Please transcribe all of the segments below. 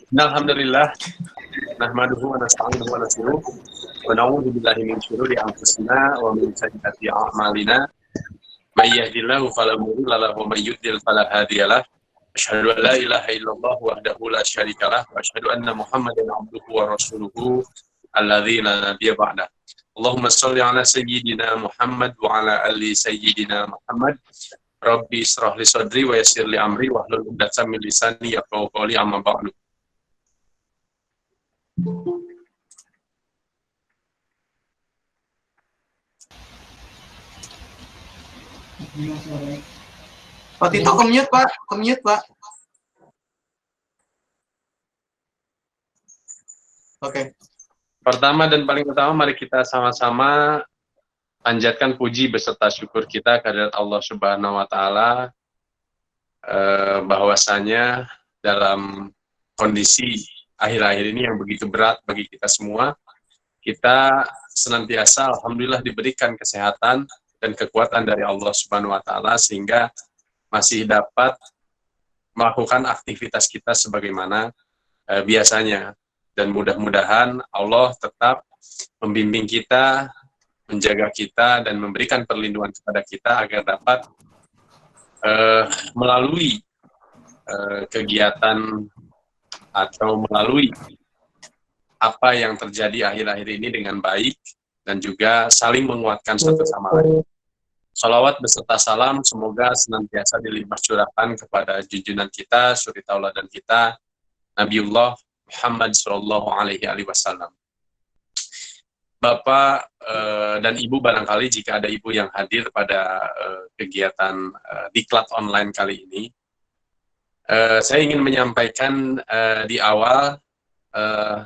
Alhamdulillah, nahmaduhu wa nasta'inuhu wa nastaghfiruh wa na'udzu billahi min shururi anfusina wa min sayyiati a'malina. May yahdihillahu fala mudilla lahu wa may yudlil fala hadiyalah. Asyhadu an la ilaha illallah wahdahu la syarikalah wa asyhadu anna Muhammadan abduhu wa rasuluhu alladzi la nabiyya ba'dah. Allahumma shalli ala sayyidina Muhammad wa ala ali sayyidina Muhammad. Rabbi israh li sadri wa yassir li amri wa hlul 'uqdatam min lisani yafqahu qawli amma ba'du. Pak Tito ke-mute, Pak. Ke-mute, Pak. Oke. Pertama dan paling utama, mari kita sama-sama panjatkan puji beserta syukur kita kehadirat Allah Subhanahu wa Ta'ala, bahwasanya dalam kondisi akhir-akhir ini yang begitu berat bagi kita semua, kita senantiasa alhamdulillah diberikan kesehatan dan kekuatan dari Allah Subhanahu wa Ta'ala sehingga masih dapat melakukan aktivitas kita sebagaimana biasanya. Dan mudah-mudahan Allah tetap membimbing kita, menjaga kita, dan memberikan perlindungan kepada kita agar dapat melalui kegiatan atau melalui apa yang terjadi akhir-akhir ini dengan baik dan juga saling menguatkan satu sama lain. Salawat beserta salam semoga senantiasa dilimpah curahkan kepada junjungan kita, suri tauladan kita, Nabiullah Muhammad Sallallahu Alaihi Wasallam. Bapak dan Ibu, barangkali jika ada Ibu yang hadir pada kegiatan diklat online kali ini, saya ingin menyampaikan di awal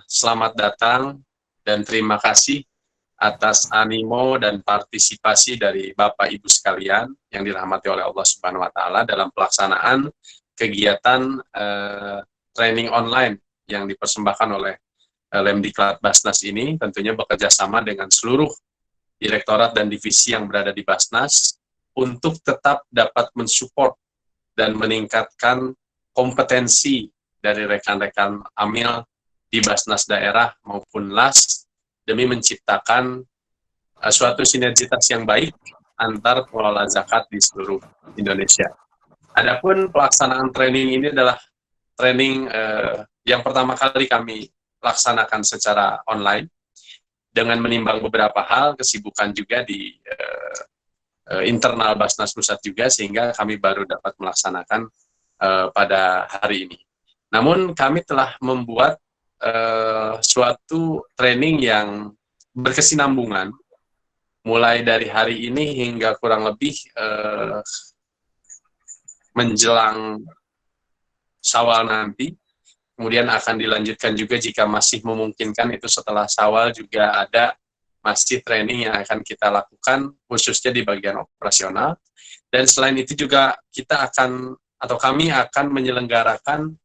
selamat datang dan terima kasih atas animo dan partisipasi dari Bapak Ibu sekalian yang dirahmati oleh Allah Subhanahu wa Ta'ala dalam pelaksanaan kegiatan training online yang dipersembahkan oleh Lemdiklat Basnas ini, tentunya bekerja sama dengan seluruh direktorat dan divisi yang berada di Basnas untuk tetap dapat mensupport dan meningkatkan kompetensi dari rekan-rekan AMIL di Basnas daerah maupun LAS demi menciptakan suatu sinergitas yang baik antar pengelola zakat di seluruh Indonesia. Adapun pelaksanaan training ini adalah training yang pertama kali kami laksanakan secara online dengan menimbang beberapa hal, kesibukan juga di internal Basnas Pusat juga, sehingga kami baru dapat melaksanakan pada hari ini. Namun kami telah membuat suatu training yang berkesinambungan mulai dari hari ini hingga kurang lebih menjelang Syawal nanti. Kemudian akan dilanjutkan juga jika masih memungkinkan itu setelah Syawal juga ada masih training yang akan kita lakukan khususnya di bagian operasional. Dan selain itu juga kita akan atau kami akan menyelenggarakan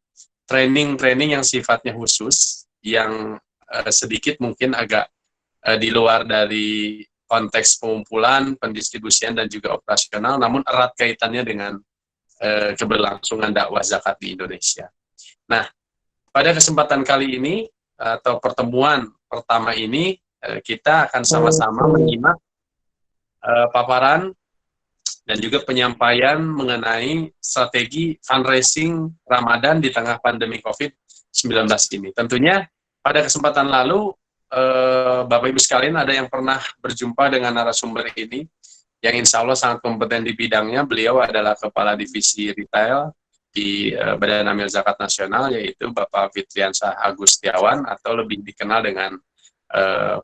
training-training yang sifatnya khusus yang sedikit mungkin agak di luar dari konteks pengumpulan, pendistribusian dan juga operasional, namun erat kaitannya dengan keberlangsungan dakwah zakat di Indonesia. Nah, pada kesempatan kali ini atau pertemuan pertama ini kita akan sama-sama menyimak paparan dan juga penyampaian mengenai strategi fundraising Ramadan di tengah pandemi COVID-19 ini. Tentunya pada kesempatan lalu Bapak Ibu sekalian ada yang pernah berjumpa dengan narasumber ini yang insya Allah sangat kompeten di bidangnya. Beliau adalah Kepala Divisi Retail di Badan Amil Zakat Nasional, yaitu Bapak Fitriansah Agustiawan atau lebih dikenal dengan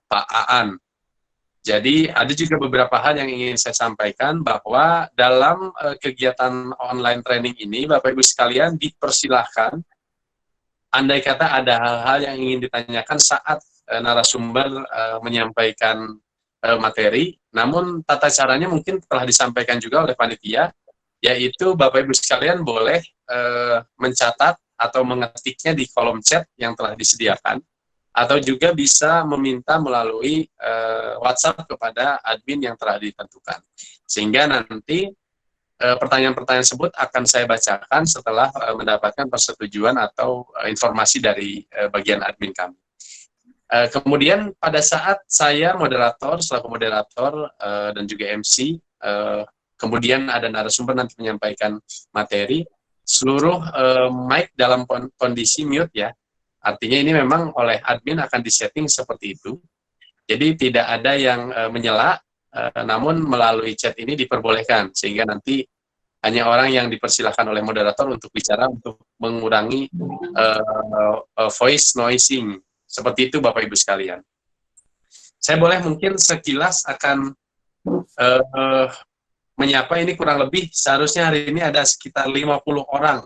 Pak Aan. Jadi ada juga beberapa hal yang ingin saya sampaikan bahwa dalam kegiatan online training ini, Bapak Ibu sekalian dipersilahkan, andai kata ada hal-hal yang ingin ditanyakan saat narasumber menyampaikan materi, namun tata caranya mungkin telah disampaikan juga oleh panitia, yaitu Bapak Ibu sekalian boleh mencatat atau mengetiknya di kolom chat yang telah disediakan, atau juga bisa meminta melalui WhatsApp kepada admin yang telah ditentukan. Sehingga nanti pertanyaan-pertanyaan tersebut akan saya bacakan setelah mendapatkan persetujuan atau informasi dari bagian admin kami. Kemudian pada saat saya moderator, selaku moderator dan juga MC, kemudian ada narasumber nanti menyampaikan materi, seluruh mic dalam kondisi mute ya. Artinya ini memang oleh admin akan disetting seperti itu. Jadi tidak ada yang menyela, namun melalui chat ini diperbolehkan, sehingga nanti hanya orang yang dipersilahkan oleh moderator untuk bicara untuk mengurangi voice noising. Seperti itu Bapak Ibu sekalian. Saya boleh mungkin sekilas akan menyapa, ini kurang lebih seharusnya hari ini ada sekitar 50 orang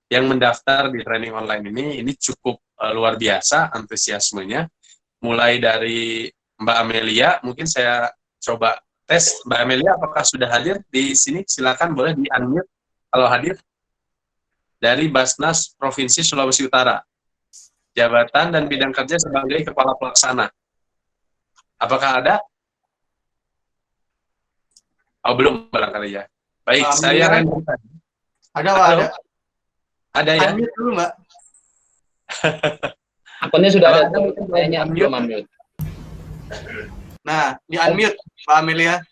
yang mendaftar di training online ini. Ini cukup luar biasa antusiasmenya. Mulai dari Mbak Amelia, mungkin saya coba tes. Mbak Amelia, apakah sudah hadir di sini? Silakan boleh di-unmute kalau hadir. Dari Basnas Provinsi Sulawesi Utara. Jabatan dan bidang kerja sebagai Kepala Pelaksana. Apakah ada? Oh, belum barangkali ya. Baik, saya Randy. Ada, Pak, ada. Ada ya? Unmute dulu, Mbak. Akunnya sudah ada, kayaknya belum unmute. Nah, di-unmute, Pak Amelia.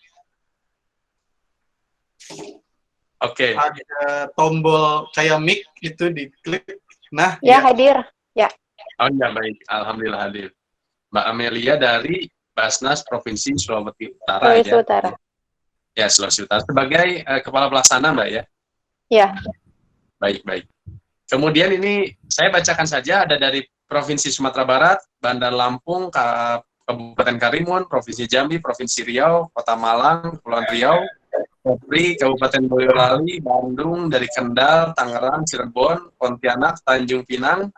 Oke. Ada tombol kayak mic itu diklik. Nah, Ya, hadir. Ya. Oh ya, baik. Alhamdulillah hadir. Mbak Amelia dari Basnas Provinsi Sulawesi Utara. Sulawesi Utara. Ya, Sulawesi Utara. Sebagai Kepala Pelaksana, Mbak ya? Ya. Baik, baik. Kemudian ini saya bacakan saja, ada dari Provinsi Sumatera Barat, Bandar Lampung, Kabupaten Karimun, Provinsi Jambi, Provinsi Riau, Kota Malang, Kepulauan Riau, Kepri, Kabupaten Boyolali, Bandung, dari Kendal, Tangerang, Cirebon, Pontianak, Tanjung Pinang,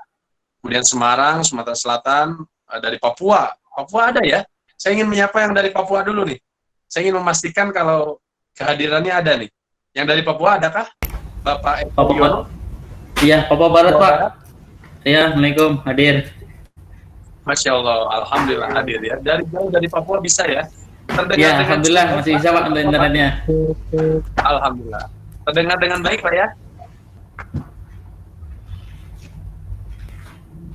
kemudian Semarang, Sumatera Selatan, dari Papua. Papua ada ya? Saya ingin menyapa yang dari Papua dulu nih. Saya ingin memastikan kalau kehadirannya ada nih. Yang dari Papua adakah? Bapak Eko? Iya, Papua Barat, Pak. Iya, Assalamualaikum, hadir. Masya Allah, Alhamdulillah hadir ya. Dari jauh dari Papua bisa ya? Iya, Alhamdulillah masih bisa Pak untuk internetnya. Alhamdulillah. Terdengar dengan baik Pak ya?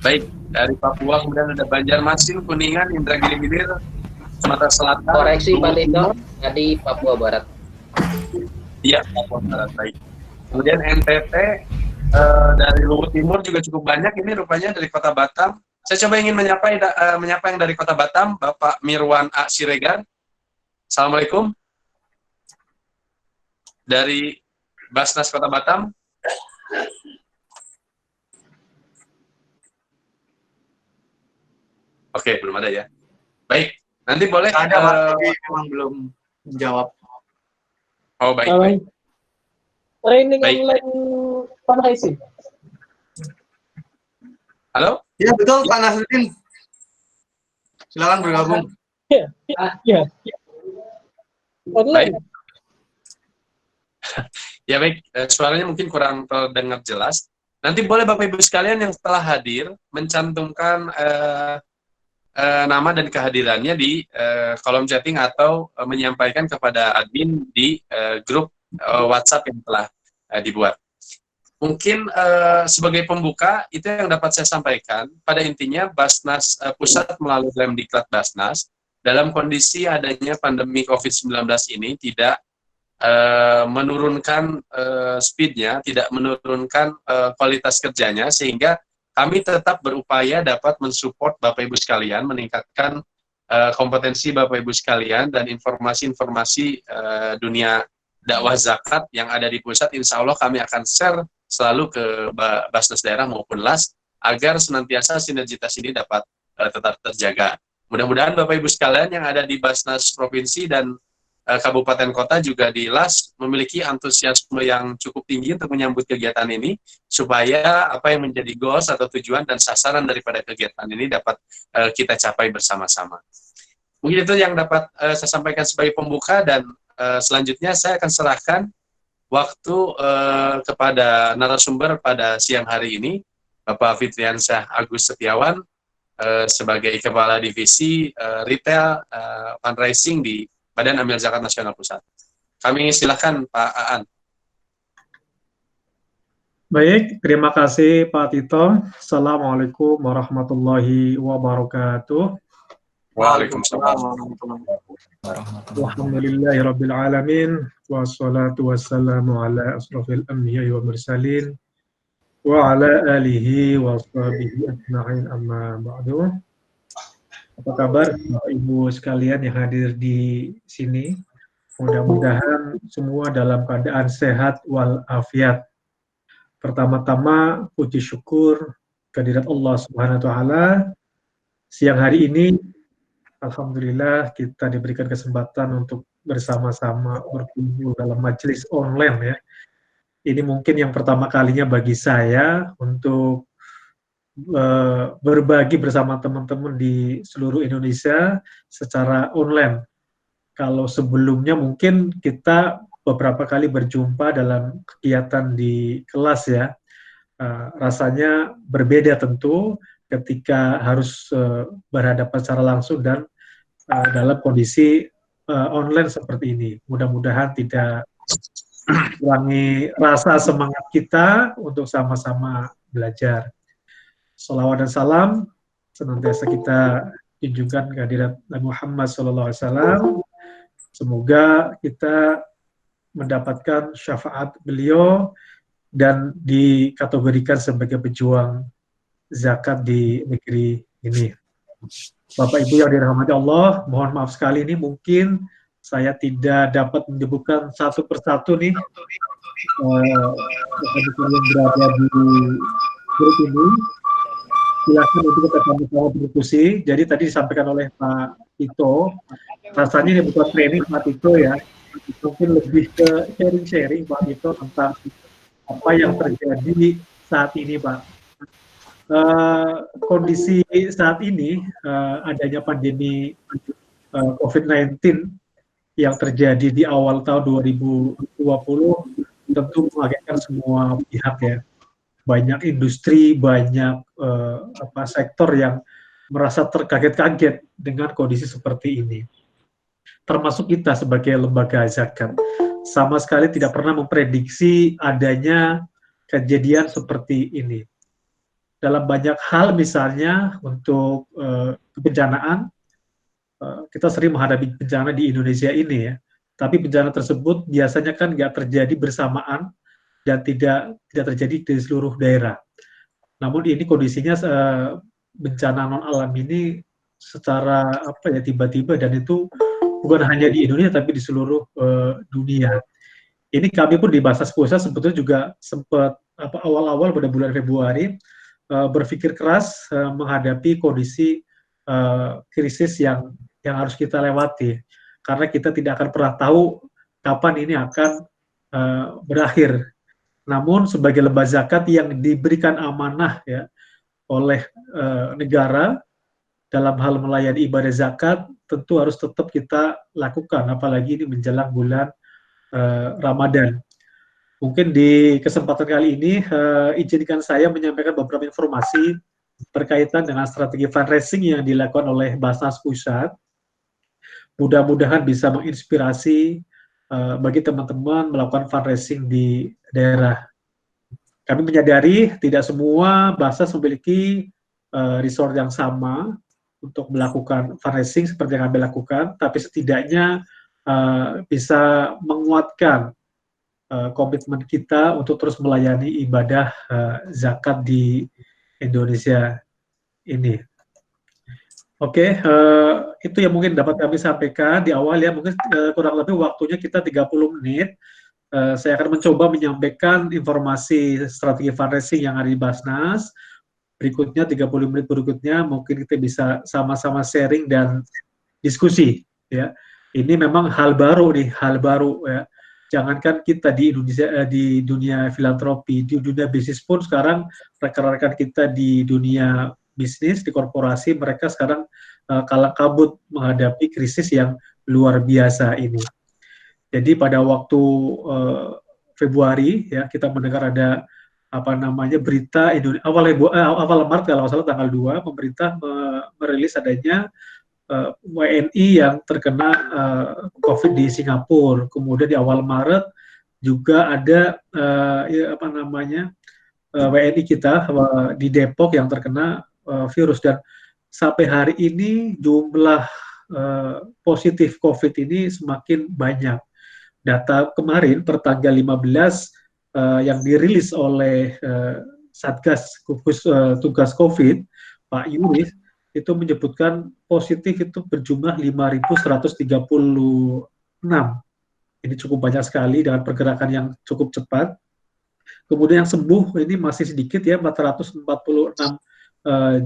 Baik, dari Papua kemudian ada Banjarmasin, Kuningan, Indragiri Hilir, Sumatera Selatan. Koreksi Pak Tito, tadi Papua Barat. Iya, Papua Barat, baik. Kemudian NTT, dari Luwu Timur juga cukup banyak, ini rupanya dari Kota Batam. Saya coba ingin menyapa yang dari Kota Batam, Bapak Mirwan A. Siregar. Assalamualaikum. Dari Basnas Kota Batam. Oke, belum ada ya. Baik, nanti boleh. Ada, Pak, tapi memang belum menjawab. Oh, baik, baik. Training Baik. online fundraising. Halo? Ya, betul, Pak Nasruddin. Silakan bergabung. Ya. Baik. Online. Ya baik, suaranya mungkin kurang terdengar jelas. Nanti boleh Bapak Ibu sekalian yang telah hadir mencantumkan nama dan kehadirannya di kolom chatting atau menyampaikan kepada admin di grup WhatsApp yang telah dibuat. Mungkin sebagai pembuka itu yang dapat saya sampaikan. Pada intinya Basnas Pusat melalui Lemdiklat Basnas dalam kondisi adanya pandemi COVID-19 ini tidak menurunkan speednya, tidak menurunkan kualitas kerjanya, sehingga kami tetap berupaya dapat mensupport Bapak Ibu sekalian, meningkatkan kompetensi Bapak Ibu sekalian, dan informasi-informasi dunia dakwah zakat yang ada di pusat, insya Allah kami akan share selalu ke Basnas daerah maupun LAS, agar senantiasa sinergitas ini dapat tetap terjaga. Mudah-mudahan Bapak Ibu sekalian yang ada di Basnas Provinsi dan Kabupaten Kota juga di LAS memiliki antusiasme yang cukup tinggi untuk menyambut kegiatan ini, supaya apa yang menjadi goals atau tujuan dan sasaran daripada kegiatan ini dapat kita capai bersama-sama. Mungkin itu yang dapat saya sampaikan sebagai pembuka, dan selanjutnya saya akan serahkan waktu kepada narasumber pada siang hari ini, Bapak Fitriansyah Agus Setiawan, sebagai Kepala Divisi Retail Fundraising di Badan Amil Zakat Nasional Pusat. Kami silakan Pak Aan. Baik, terima kasih Pak Tito. Assalamualaikum warahmatullahi wabarakatuh. Waalaikumsalam. Alhamdulillahirabbil alamin wassalatu wassalamu ala asrofil anbiya'i wal mursalin wa ala alihi wa sahbihi ajma'in amma ba'du. Apa kabar Bapak Ibu sekalian yang hadir di sini? Mudah-mudahan semua dalam keadaan sehat walafiat. Pertama-tama puji syukur kehadirat Allah Subhanahu wa taala. Siang hari ini alhamdulillah kita diberikan kesempatan untuk bersama-sama berkumpul dalam majelis online ya. Ini mungkin yang pertama kalinya bagi saya untuk berbagi bersama teman-teman di seluruh Indonesia secara online. Kalau sebelumnya mungkin kita beberapa kali berjumpa dalam kegiatan di kelas ya, rasanya berbeda tentu ketika harus berhadapan secara langsung dan dalam kondisi online seperti ini. Mudah-mudahan tidak kurangi rasa semangat kita untuk sama-sama belajar. Shalawat dan salam senantiasa kita junjungkan kehadirat Nabi Muhammad SAW. Semoga kita mendapatkan syafaat beliau dan dikategorikan sebagai pejuang zakat di negeri ini. Bapak Ibu yang dirahmati Allah, mohon maaf sekali ini mungkin saya tidak dapat menyebutkan satu persatu nih yang berada di grup ini. Silakan nanti kita sama-sama berdiskusi. Jadi tadi disampaikan oleh Pak Tito, rasanya ini bukan training Pak Tito ya, mungkin lebih ke sharing-sharing Pak Tito tentang apa yang terjadi saat ini Pak. Kondisi saat ini adanya pandemi COVID-19 yang terjadi di awal tahun 2020 tentu mengagetkan semua pihak ya. Banyak industri, banyak sektor yang merasa terkaget-kaget dengan kondisi seperti ini. Termasuk kita sebagai lembaga zakat. Sama sekali tidak pernah memprediksi adanya kejadian seperti ini. Dalam banyak hal misalnya untuk kebencanaan, kita sering menghadapi bencana di Indonesia ini ya. Tapi bencana tersebut biasanya kan nggak terjadi bersamaan dan tidak terjadi di seluruh daerah. Namun ini kondisinya bencana non alam ini secara tiba-tiba dan itu bukan hanya di Indonesia tapi di seluruh dunia. Ini kami pun di Basnas Pusat sebetulnya juga sempat awal-awal pada bulan Februari berpikir keras menghadapi kondisi krisis yang harus kita lewati karena kita tidak akan pernah tahu kapan ini akan berakhir. Namun sebagai lembaga zakat yang diberikan amanah ya oleh negara dalam hal melayani ibadah zakat tentu harus tetap kita lakukan apalagi ini menjelang bulan Ramadan. Mungkin di kesempatan kali ini izinkan saya menyampaikan beberapa informasi berkaitan dengan strategi fundraising yang dilakukan oleh Basnas Pusat. Mudah-mudahan bisa menginspirasi bagi teman-teman melakukan fundraising di daerah. Kami menyadari tidak semua Basnas memiliki resource yang sama untuk melakukan fundraising seperti yang kami lakukan, tapi setidaknya bisa menguatkan komitmen kita untuk terus melayani ibadah zakat di Indonesia ini. Oke, itu yang mungkin dapat kami sampaikan di awal ya, mungkin kurang lebih waktunya kita 30 menit. Saya akan mencoba menyampaikan informasi strategi fundraising yang ada di Basnas. Berikutnya 30 menit berikutnya mungkin kita bisa sama-sama sharing dan diskusi ya. Ini memang hal baru nih, hal baru ya. Jangankan kita di Indonesia, di dunia filantropi, di dunia bisnis pun sekarang rekan-rekan kita di dunia bisnis, di korporasi, mereka sekarang kalang kabut menghadapi krisis yang luar biasa ini. Jadi pada waktu Februari ya kita mendengar ada berita awal Maret kalau salah tanggal 2 pemerintah merilis adanya WNI yang terkena COVID di Singapura. Kemudian di awal Maret juga ada WNI kita di Depok yang terkena virus, dan sampai hari ini jumlah positif COVID ini semakin banyak. Data kemarin per tanggal 15 yang dirilis oleh Satgas Gugus Tugas COVID, Pak Yuris, itu menyebutkan positif itu berjumlah 5.136. Ini cukup banyak sekali dengan pergerakan yang cukup cepat. Kemudian yang sembuh ini masih sedikit ya, 446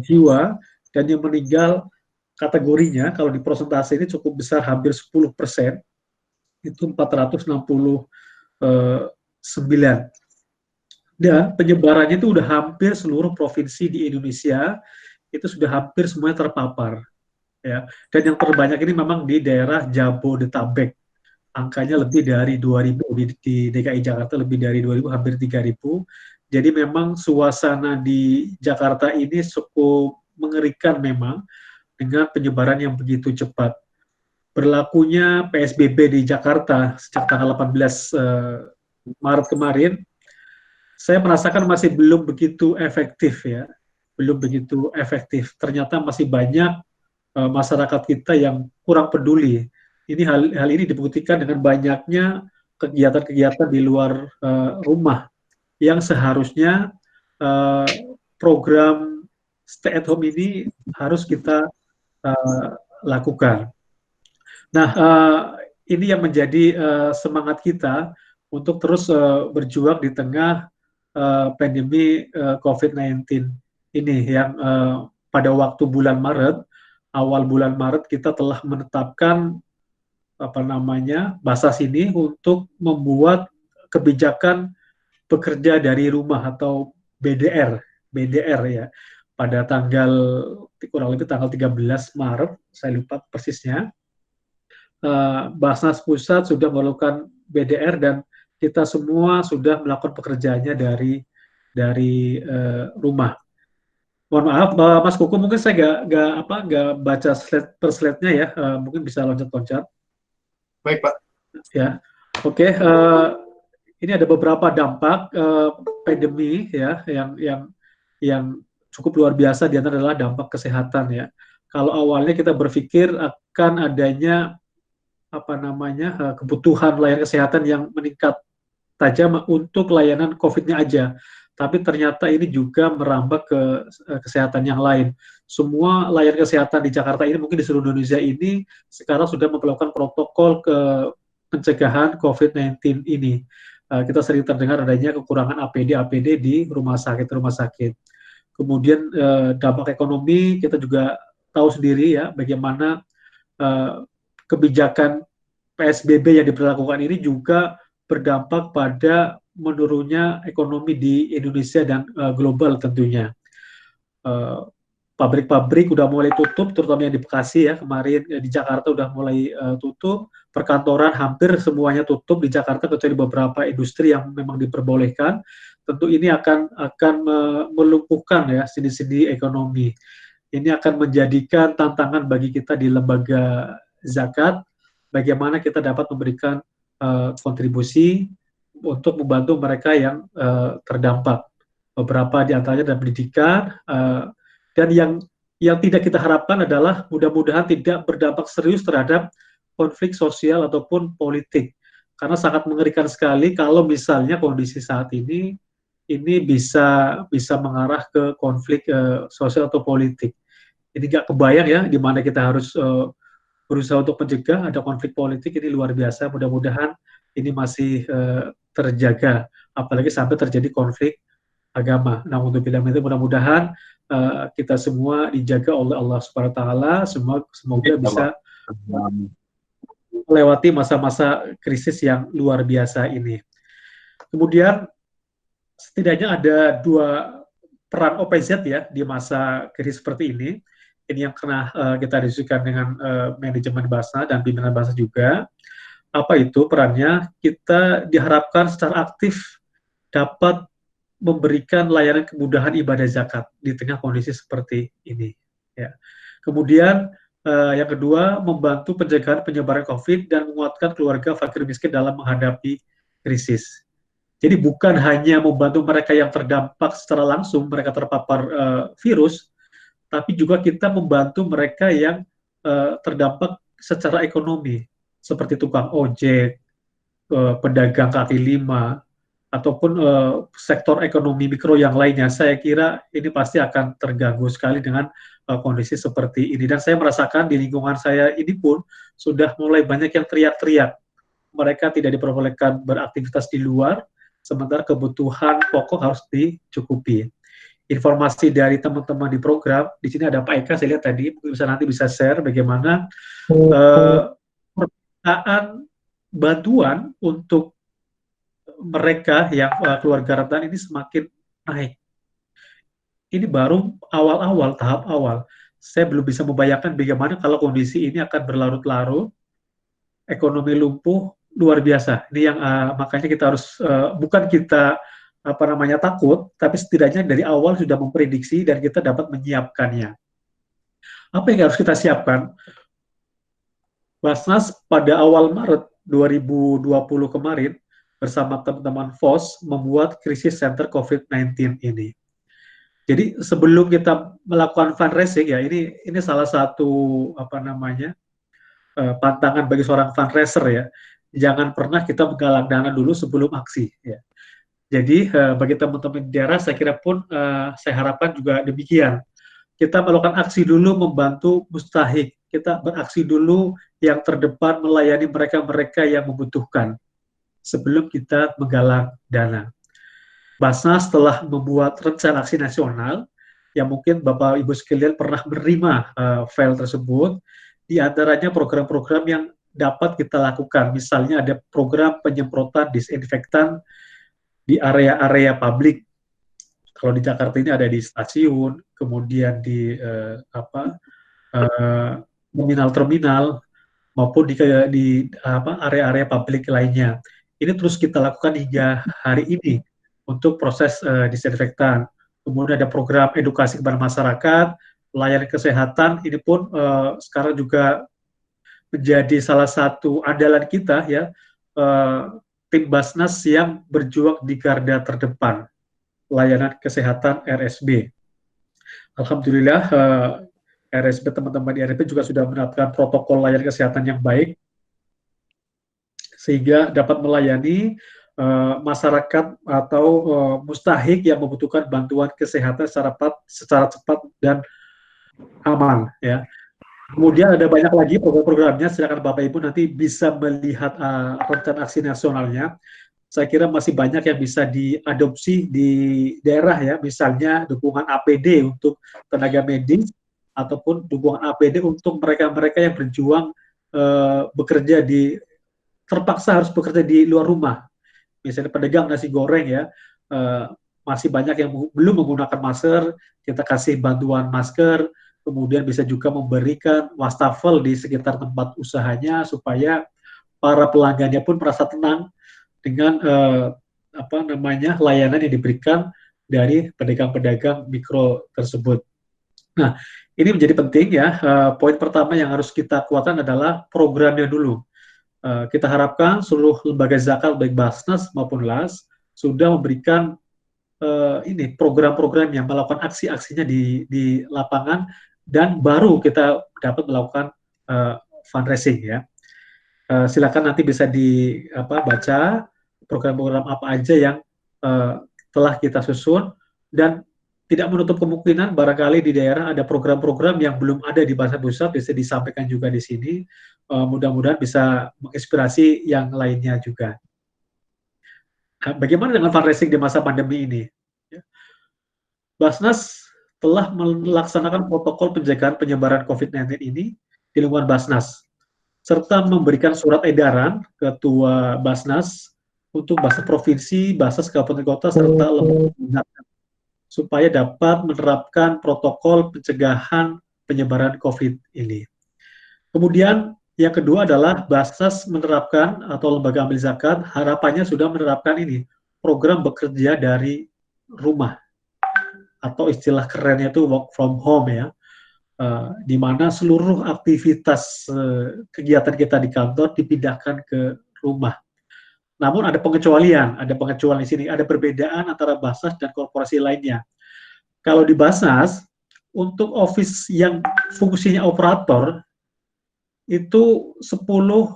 jiwa, dan yang meninggal kategorinya kalau di persentase ini cukup besar, hampir 10%, itu 469. Dan penyebarannya itu udah hampir seluruh provinsi di Indonesia, itu sudah hampir semuanya terpapar. Ya. Dan yang terbanyak ini memang di daerah Jabodetabek. Angkanya lebih dari 2.000, di DKI Jakarta lebih dari 2.000, hampir 3.000. Jadi memang suasana di Jakarta ini cukup mengerikan memang, dengan penyebaran yang begitu cepat. Berlakunya PSBB di Jakarta sejak tanggal 18 Maret kemarin, saya merasakan masih belum begitu efektif ya, belum begitu efektif. Ternyata masih banyak masyarakat kita yang kurang peduli. Ini hal ini dibuktikan dengan banyaknya kegiatan-kegiatan di luar rumah yang seharusnya program stay at home ini harus kita lakukan. Nah, ini yang menjadi semangat kita untuk terus berjuang di tengah pandemi COVID-19 ini, yang pada waktu bulan Maret, awal bulan Maret kita telah menetapkan Basas ini untuk membuat kebijakan bekerja dari rumah atau BDR ya, pada kurang lebih tanggal 13 Maret, saya lupa persisnya. Basnas Pusat sudah melakukan BDR dan kita semua sudah melakukan pekerjaannya dari rumah. Mohon maaf, Mas Kuku, mungkin saya nggak baca slide per slide-nya ya, mungkin bisa loncat-loncat. Baik, Pak. Ya, oke. Ini ada beberapa dampak pandemi ya, yang cukup luar biasa. Di antara adalah dampak kesehatan ya. Kalau awalnya kita berpikir akan adanya kebutuhan layanan kesehatan yang meningkat tajam untuk layanan COVID-nya aja, tapi ternyata ini juga merambah ke kesehatan yang lain. Semua layanan kesehatan di Jakarta ini, mungkin di seluruh Indonesia ini, sekarang sudah melakukan protokol pencegahan COVID-19 ini. Kita sering terdengar adanya kekurangan APD di rumah sakit. Kemudian dampak ekonomi, kita juga tahu sendiri ya, bagaimana kebijakan PSBB yang diberlakukan ini juga berdampak pada menurunnya ekonomi di Indonesia dan global tentunya. Pabrik-pabrik udah mulai tutup, terutama yang di Bekasi ya, kemarin di Jakarta udah mulai tutup, perkantoran hampir semuanya tutup di Jakarta kecuali beberapa industri yang memang diperbolehkan. Tentu ini akan melumpuhkan ya sendi-sendi ekonomi. Ini akan menjadikan tantangan bagi kita di lembaga zakat, bagaimana kita dapat memberikan kontribusi untuk membantu mereka yang terdampak. Beberapa di antaranya dalam pendidikan, dan yang tidak kita harapkan adalah mudah-mudahan tidak berdampak serius terhadap konflik sosial ataupun politik. Karena sangat mengerikan sekali kalau misalnya kondisi saat ini bisa mengarah ke konflik sosial atau politik. Ini nggak kebayang ya, di mana kita harus berusaha untuk mencegah ada konflik politik. Ini luar biasa. Mudah-mudahan ini masih terjaga, apalagi sampai terjadi konflik agama. Nah, untuk bilang itu mudah-mudahan kita semua dijaga oleh Allah Subhanahu wa taala, semoga bisa melewati masa-masa krisis yang luar biasa ini. Kemudian setidaknya ada 2 peran OPZ ya di masa krisis seperti ini. Ini yang pernah kita diskusikan dengan manajemen Basnas dan pimpinan Basnas juga. Apa itu perannya? Kita diharapkan secara aktif dapat memberikan layanan kemudahan ibadah zakat di tengah kondisi seperti ini. Ya. Kemudian yang kedua, membantu pencegahan penyebaran COVID dan menguatkan keluarga fakir miskin dalam menghadapi krisis. Jadi bukan hanya membantu mereka yang terdampak secara langsung, mereka terpapar virus, tapi juga kita membantu mereka yang terdampak secara ekonomi, seperti tukang ojek, pedagang kaki lima, ataupun sektor ekonomi mikro yang lainnya. Saya kira ini pasti akan terganggu sekali dengan kondisi seperti ini. Dan saya merasakan di lingkungan saya ini pun sudah mulai banyak yang teriak-teriak. Mereka tidak diperbolehkan beraktivitas di luar, sementara kebutuhan pokok harus dicukupi. Informasi dari teman-teman di program, di sini ada Pak Eka, saya lihat tadi, mungkin nanti bisa share bagaimana permintaan bantuan untuk mereka yang keluarga rentan ini semakin naik. Ini baru awal-awal, tahap awal. Saya belum bisa membayangkan bagaimana kalau kondisi ini akan berlarut-larut, ekonomi lumpuh, luar biasa. Ini yang makanya kita harus bukan kita takut, tapi setidaknya dari awal sudah memprediksi dan kita dapat menyiapkannya. Apa yang harus kita siapkan? Basnas pada awal Maret 2020 kemarin bersama teman-teman FOS membuat krisis center COVID-19 ini. Jadi sebelum kita melakukan fundraising ya, ini salah satu pantangan bagi seorang fundraiser ya. Jangan pernah kita menggalang dana dulu sebelum aksi ya. Jadi bagi teman-teman di daerah saya kira pun saya harapkan juga demikian. Kita melakukan aksi dulu membantu mustahik. Kita beraksi dulu yang terdepan melayani mereka-mereka yang membutuhkan sebelum kita menggalang dana. Basnas telah membuat rencana aksi nasional yang mungkin Bapak Ibu sekalian pernah menerima file tersebut. Di antaranya program-program yang dapat kita lakukan. Misalnya ada program penyemprotan disinfektan di area-area publik. Kalau di Jakarta ini ada di stasiun, kemudian di terminal-terminal, maupun di area-area publik lainnya. Ini terus kita lakukan hingga hari ini untuk proses disinfektan. Kemudian ada program edukasi kepada masyarakat, layanan kesehatan, ini pun sekarang juga menjadi salah satu andalan kita ya, tim Basnas yang berjuang di garda terdepan layanan kesehatan RSB. Alhamdulillah RSB, teman-teman di RSB juga sudah menerapkan protokol layanan kesehatan yang baik sehingga dapat melayani masyarakat atau mustahik yang membutuhkan bantuan kesehatan secara cepat dan aman ya. Kemudian ada banyak lagi program-programnya, silakan Bapak Ibu nanti bisa melihat rencana aksi nasionalnya. Saya kira masih banyak yang bisa diadopsi di daerah ya, misalnya dukungan APD untuk tenaga medis, ataupun dukungan APD untuk mereka-mereka yang berjuang bekerja terpaksa harus bekerja di luar rumah. Misalnya pedagang nasi goreng ya, masih banyak yang belum menggunakan masker, kita kasih bantuan masker. Kemudian bisa juga memberikan wastafel di sekitar tempat usahanya supaya para pelanggannya pun merasa tenang dengan layanan yang diberikan dari pedagang-pedagang mikro tersebut. Nah, ini menjadi penting ya. Poin pertama yang harus kita kuatkan adalah programnya dulu. Kita harapkan seluruh lembaga zakat baik Basnas maupun LAS sudah memberikan program-program yang melakukan aksi-aksinya di lapangan, dan baru kita dapat melakukan fundraising ya. Silakan nanti bisa baca program-program apa aja yang telah kita susun, dan tidak menutup kemungkinan barangkali di daerah ada program-program yang belum ada di Basnas Pusat, bisa disampaikan juga di sini. Mudah-mudahan bisa menginspirasi yang lainnya juga. Bagaimana dengan fundraising di masa pandemi ini? Basnas telah melaksanakan protokol pencegahan penyebaran COVID-19 ini di lingkungan Basnas, serta memberikan surat edaran Ketua Basnas untuk Basnas Provinsi, Basnas Kabupaten Kota, serta lembaga supaya dapat menerapkan protokol pencegahan penyebaran COVID ini. Kemudian yang kedua adalah Basnas menerapkan, atau lembaga amil zakat harapannya sudah menerapkan ini, program bekerja dari rumah, atau istilah kerennya itu work from home ya, di mana seluruh aktivitas kegiatan kita di kantor dipindahkan ke rumah. Namun ada pengecualian di sini, ada perbedaan antara Basnas dan korporasi lainnya. Kalau di Basnas, untuk office yang fungsinya operator, itu 10-90.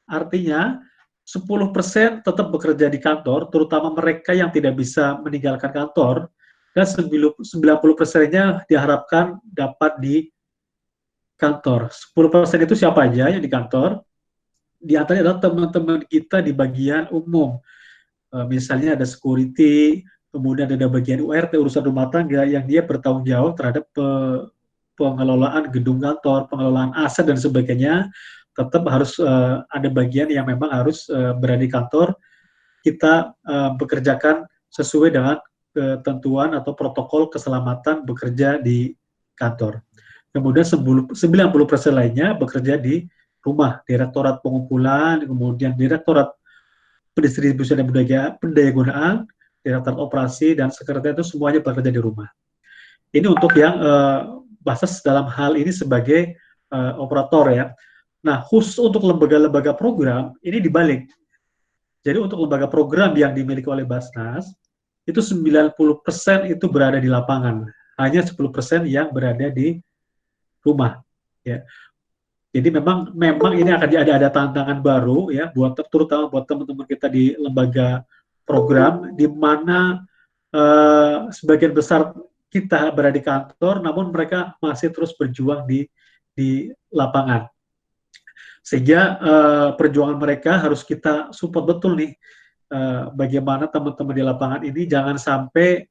Artinya, 10% tetap bekerja di kantor, terutama mereka yang tidak bisa meninggalkan kantor, dan 90%-nya diharapkan dapat di kantor. 10% itu siapa aja yang di kantor? Di antaranya adalah teman-teman kita di bagian umum. Misalnya ada security, kemudian ada bagian URT, urusan rumah tangga, yang dia bertanggung jawab terhadap pengelolaan gedung kantor, pengelolaan aset dan sebagainya. Tetap harus ada bagian yang memang harus berada di kantor. Kita bekerjakan sesuai dengan ketentuan atau protokol keselamatan bekerja di kantor. Kemudian 90% lainnya bekerja di rumah, direktorat pengumpulan, kemudian direktorat pendistribusian dan pendaya gunaan, direktorat operasi, dan sekretariat itu semuanya bekerja di rumah. Ini untuk yang Basnas dalam hal ini sebagai operator ya. Nah, khusus untuk lembaga-lembaga program, ini dibalik. Jadi untuk lembaga program yang dimiliki oleh Basnas, itu 90% itu berada di lapangan. Hanya 10% yang berada di rumah. Ya. Jadi memang ini akan ada tantangan baru ya, terutama buat teman-teman kita di lembaga program, di mana sebagian besar kita berada di kantor, namun mereka masih terus berjuang di lapangan. Sehingga perjuangan mereka harus kita support betul nih. Bagaimana teman-teman di lapangan ini jangan sampai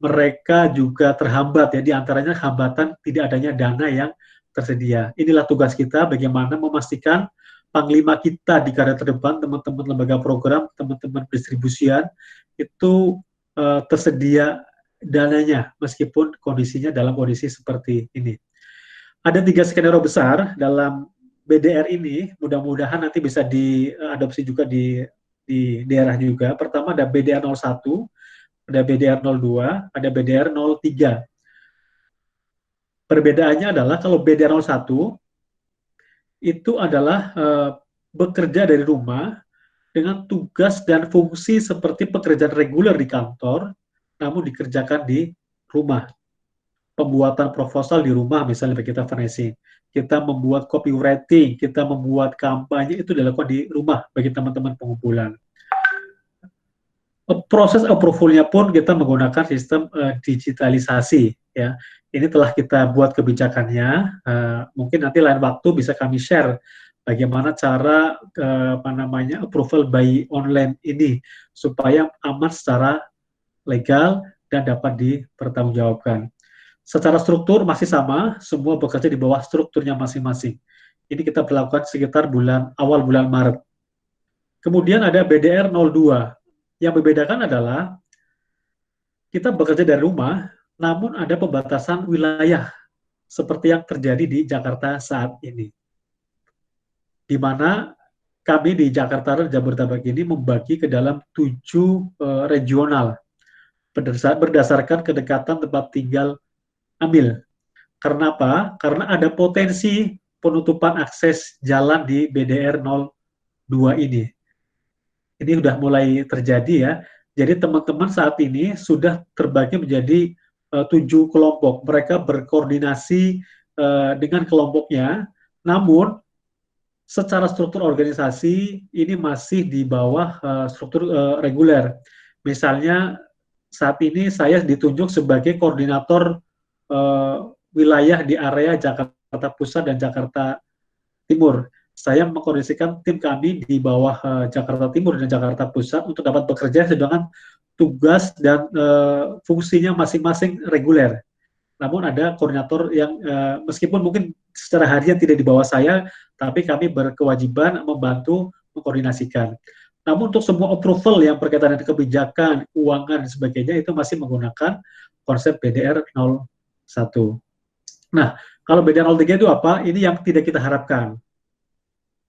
mereka juga terhambat ya, diantaranya hambatan tidak adanya dana yang tersedia. Inilah tugas kita, bagaimana memastikan panglima kita di garda terdepan, teman-teman lembaga program, teman-teman distribusian, itu tersedia dananya, meskipun kondisinya dalam kondisi seperti ini. Ada 3 skenario besar dalam BDR ini, mudah-mudahan nanti bisa diadopsi juga di daerah juga. Pertama ada BDR 01, ada BDR 02, ada BDR 03. Perbedaannya adalah kalau BDR 01 itu adalah bekerja dari rumah dengan tugas dan fungsi seperti pekerjaan reguler di kantor, namun dikerjakan di rumah. Pembuatan proposal di rumah, misalnya kita financing. Kita membuat copywriting, kita membuat kampanye, itu dilakukan di rumah bagi teman-teman pengumpulan. Proses approval-nya pun kita menggunakan sistem digitalisasi. Ya. Ini telah kita buat kebijakannya. Mungkin nanti lain waktu bisa kami share bagaimana cara approval by online ini supaya aman secara legal dan dapat dipertanggungjawabkan. Secara struktur masih sama, semua bekerja di bawah strukturnya masing-masing. Ini kita berlakukan sekitar awal bulan Maret. Kemudian ada BDR 02. Yang membedakan adalah kita bekerja dari rumah, namun ada pembatasan wilayah seperti yang terjadi di Jakarta saat ini. Di mana kami di Jakarta dan Jabodetabek ini membagi ke dalam 7 regional berdasarkan kedekatan tempat tinggal ambil. Karena apa? Karena ada potensi penutupan akses jalan di BDR 02 ini. Ini sudah mulai terjadi ya. Jadi teman-teman saat ini sudah terbagi menjadi 7 kelompok. Mereka berkoordinasi dengan kelompoknya, namun secara struktur organisasi ini masih di bawah struktur reguler. Misalnya saat ini saya ditunjuk sebagai koordinator wilayah di area Jakarta Pusat dan Jakarta Timur. Saya mengkoordinasikan tim kami di bawah Jakarta Timur dan Jakarta Pusat untuk dapat bekerja, sedangkan tugas dan fungsinya masing-masing reguler. Namun ada koordinator yang meskipun mungkin secara harian tidak di bawah saya, tapi kami berkewajiban membantu mengkoordinasikan. Namun untuk semua approval yang berkaitan dengan kebijakan, keuangan, dan sebagainya, itu masih menggunakan konsep BDR 01. Nah, kalau BDR 03 itu apa? Ini yang tidak kita harapkan,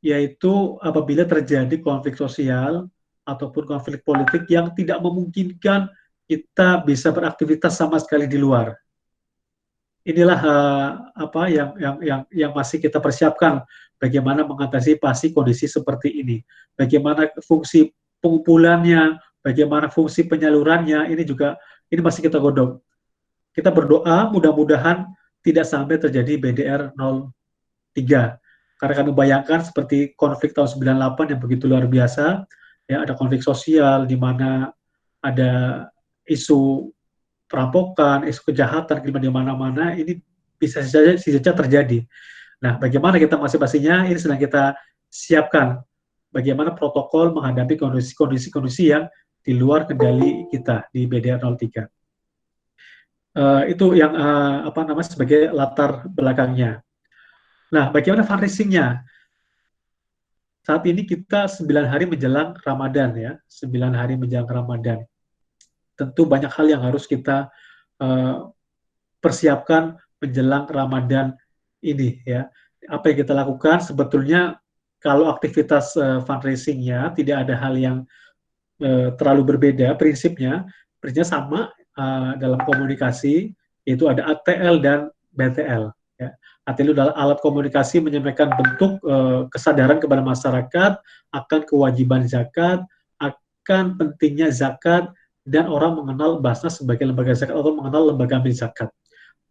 yaitu apabila terjadi konflik sosial ataupun konflik politik yang tidak memungkinkan kita bisa beraktivitas sama sekali di luar. inilah apa yang masih kita persiapkan, bagaimana mengantisipasi kondisi seperti ini, bagaimana fungsi pengumpulannya, bagaimana fungsi penyalurannya, ini masih kita godok. Kita berdoa mudah-mudahan tidak sampai terjadi BDR 03. Karena kami bayangkan seperti konflik tahun 98 yang begitu luar biasa, ya ada konflik sosial di mana ada isu perampokan, isu kejahatan di mana-mana, ini bisa saja terjadi. Nah, bagaimana kita masing-masingnya ini sedang kita siapkan. Bagaimana protokol menghadapi kondisi-kondisi yang di luar kendali kita di BDR 03. Itu yang sebagai latar belakangnya. Nah, bagaimana fundraising-nya? Saat ini kita 9 hari menjelang Ramadan ya, 9 hari menjelang Ramadan. Tentu banyak hal yang harus kita persiapkan menjelang Ramadan ini ya. Apa yang kita lakukan sebetulnya kalau aktivitas fundraising-nya tidak ada hal yang terlalu berbeda, prinsipnya sama dalam komunikasi, yaitu ada ATL dan BTL. Ya. ATL adalah alat komunikasi menyampaikan bentuk kesadaran kepada masyarakat akan kewajiban zakat, akan pentingnya zakat, dan orang mengenal Basnas sebagai lembaga zakat atau mengenal lembaga amil zakat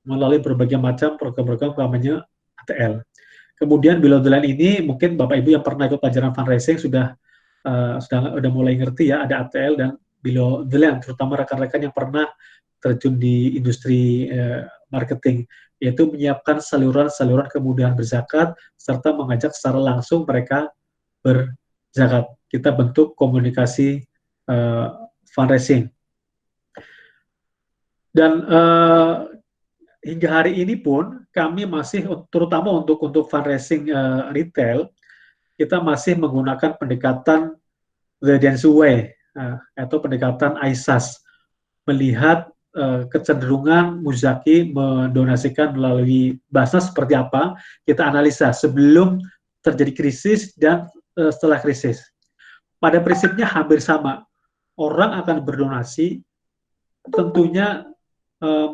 melalui berbagai macam program-program namanya ATL. Kemudian below the line ini mungkin Bapak Ibu yang pernah ikut pelajaran fundraising sudah mulai ngerti ya, ada ATL dan below the line, terutama rekan-rekan yang pernah terjun di industri marketing, yaitu menyiapkan saluran-saluran kemudahan berzakat serta mengajak secara langsung mereka berzakat. Kita bentuk komunikasi fundraising. Dan hingga hari ini pun kami masih, terutama untuk fundraising retail, kita masih menggunakan pendekatan the dance way atau pendekatan ISAS, melihat kecenderungan muzaki mendonasikan melalui Basnas seperti apa, kita analisa sebelum terjadi krisis dan setelah krisis. Pada prinsipnya hampir sama, orang akan berdonasi, tentunya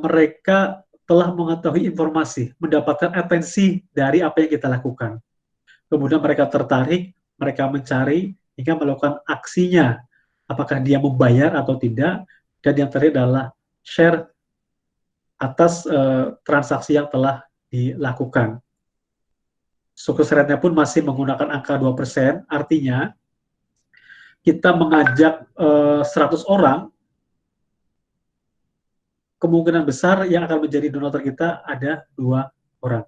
mereka telah mengetahui informasi, mendapatkan atensi dari apa yang kita lakukan. Kemudian mereka tertarik, mereka mencari, hingga melakukan aksinya. Apakah dia membayar atau tidak, dan yang terakhir adalah share atas transaksi yang telah dilakukan. Sukses rate-nya pun masih menggunakan angka 2%, artinya kita mengajak 100 orang, kemungkinan besar yang akan menjadi donatur kita ada 2 orang.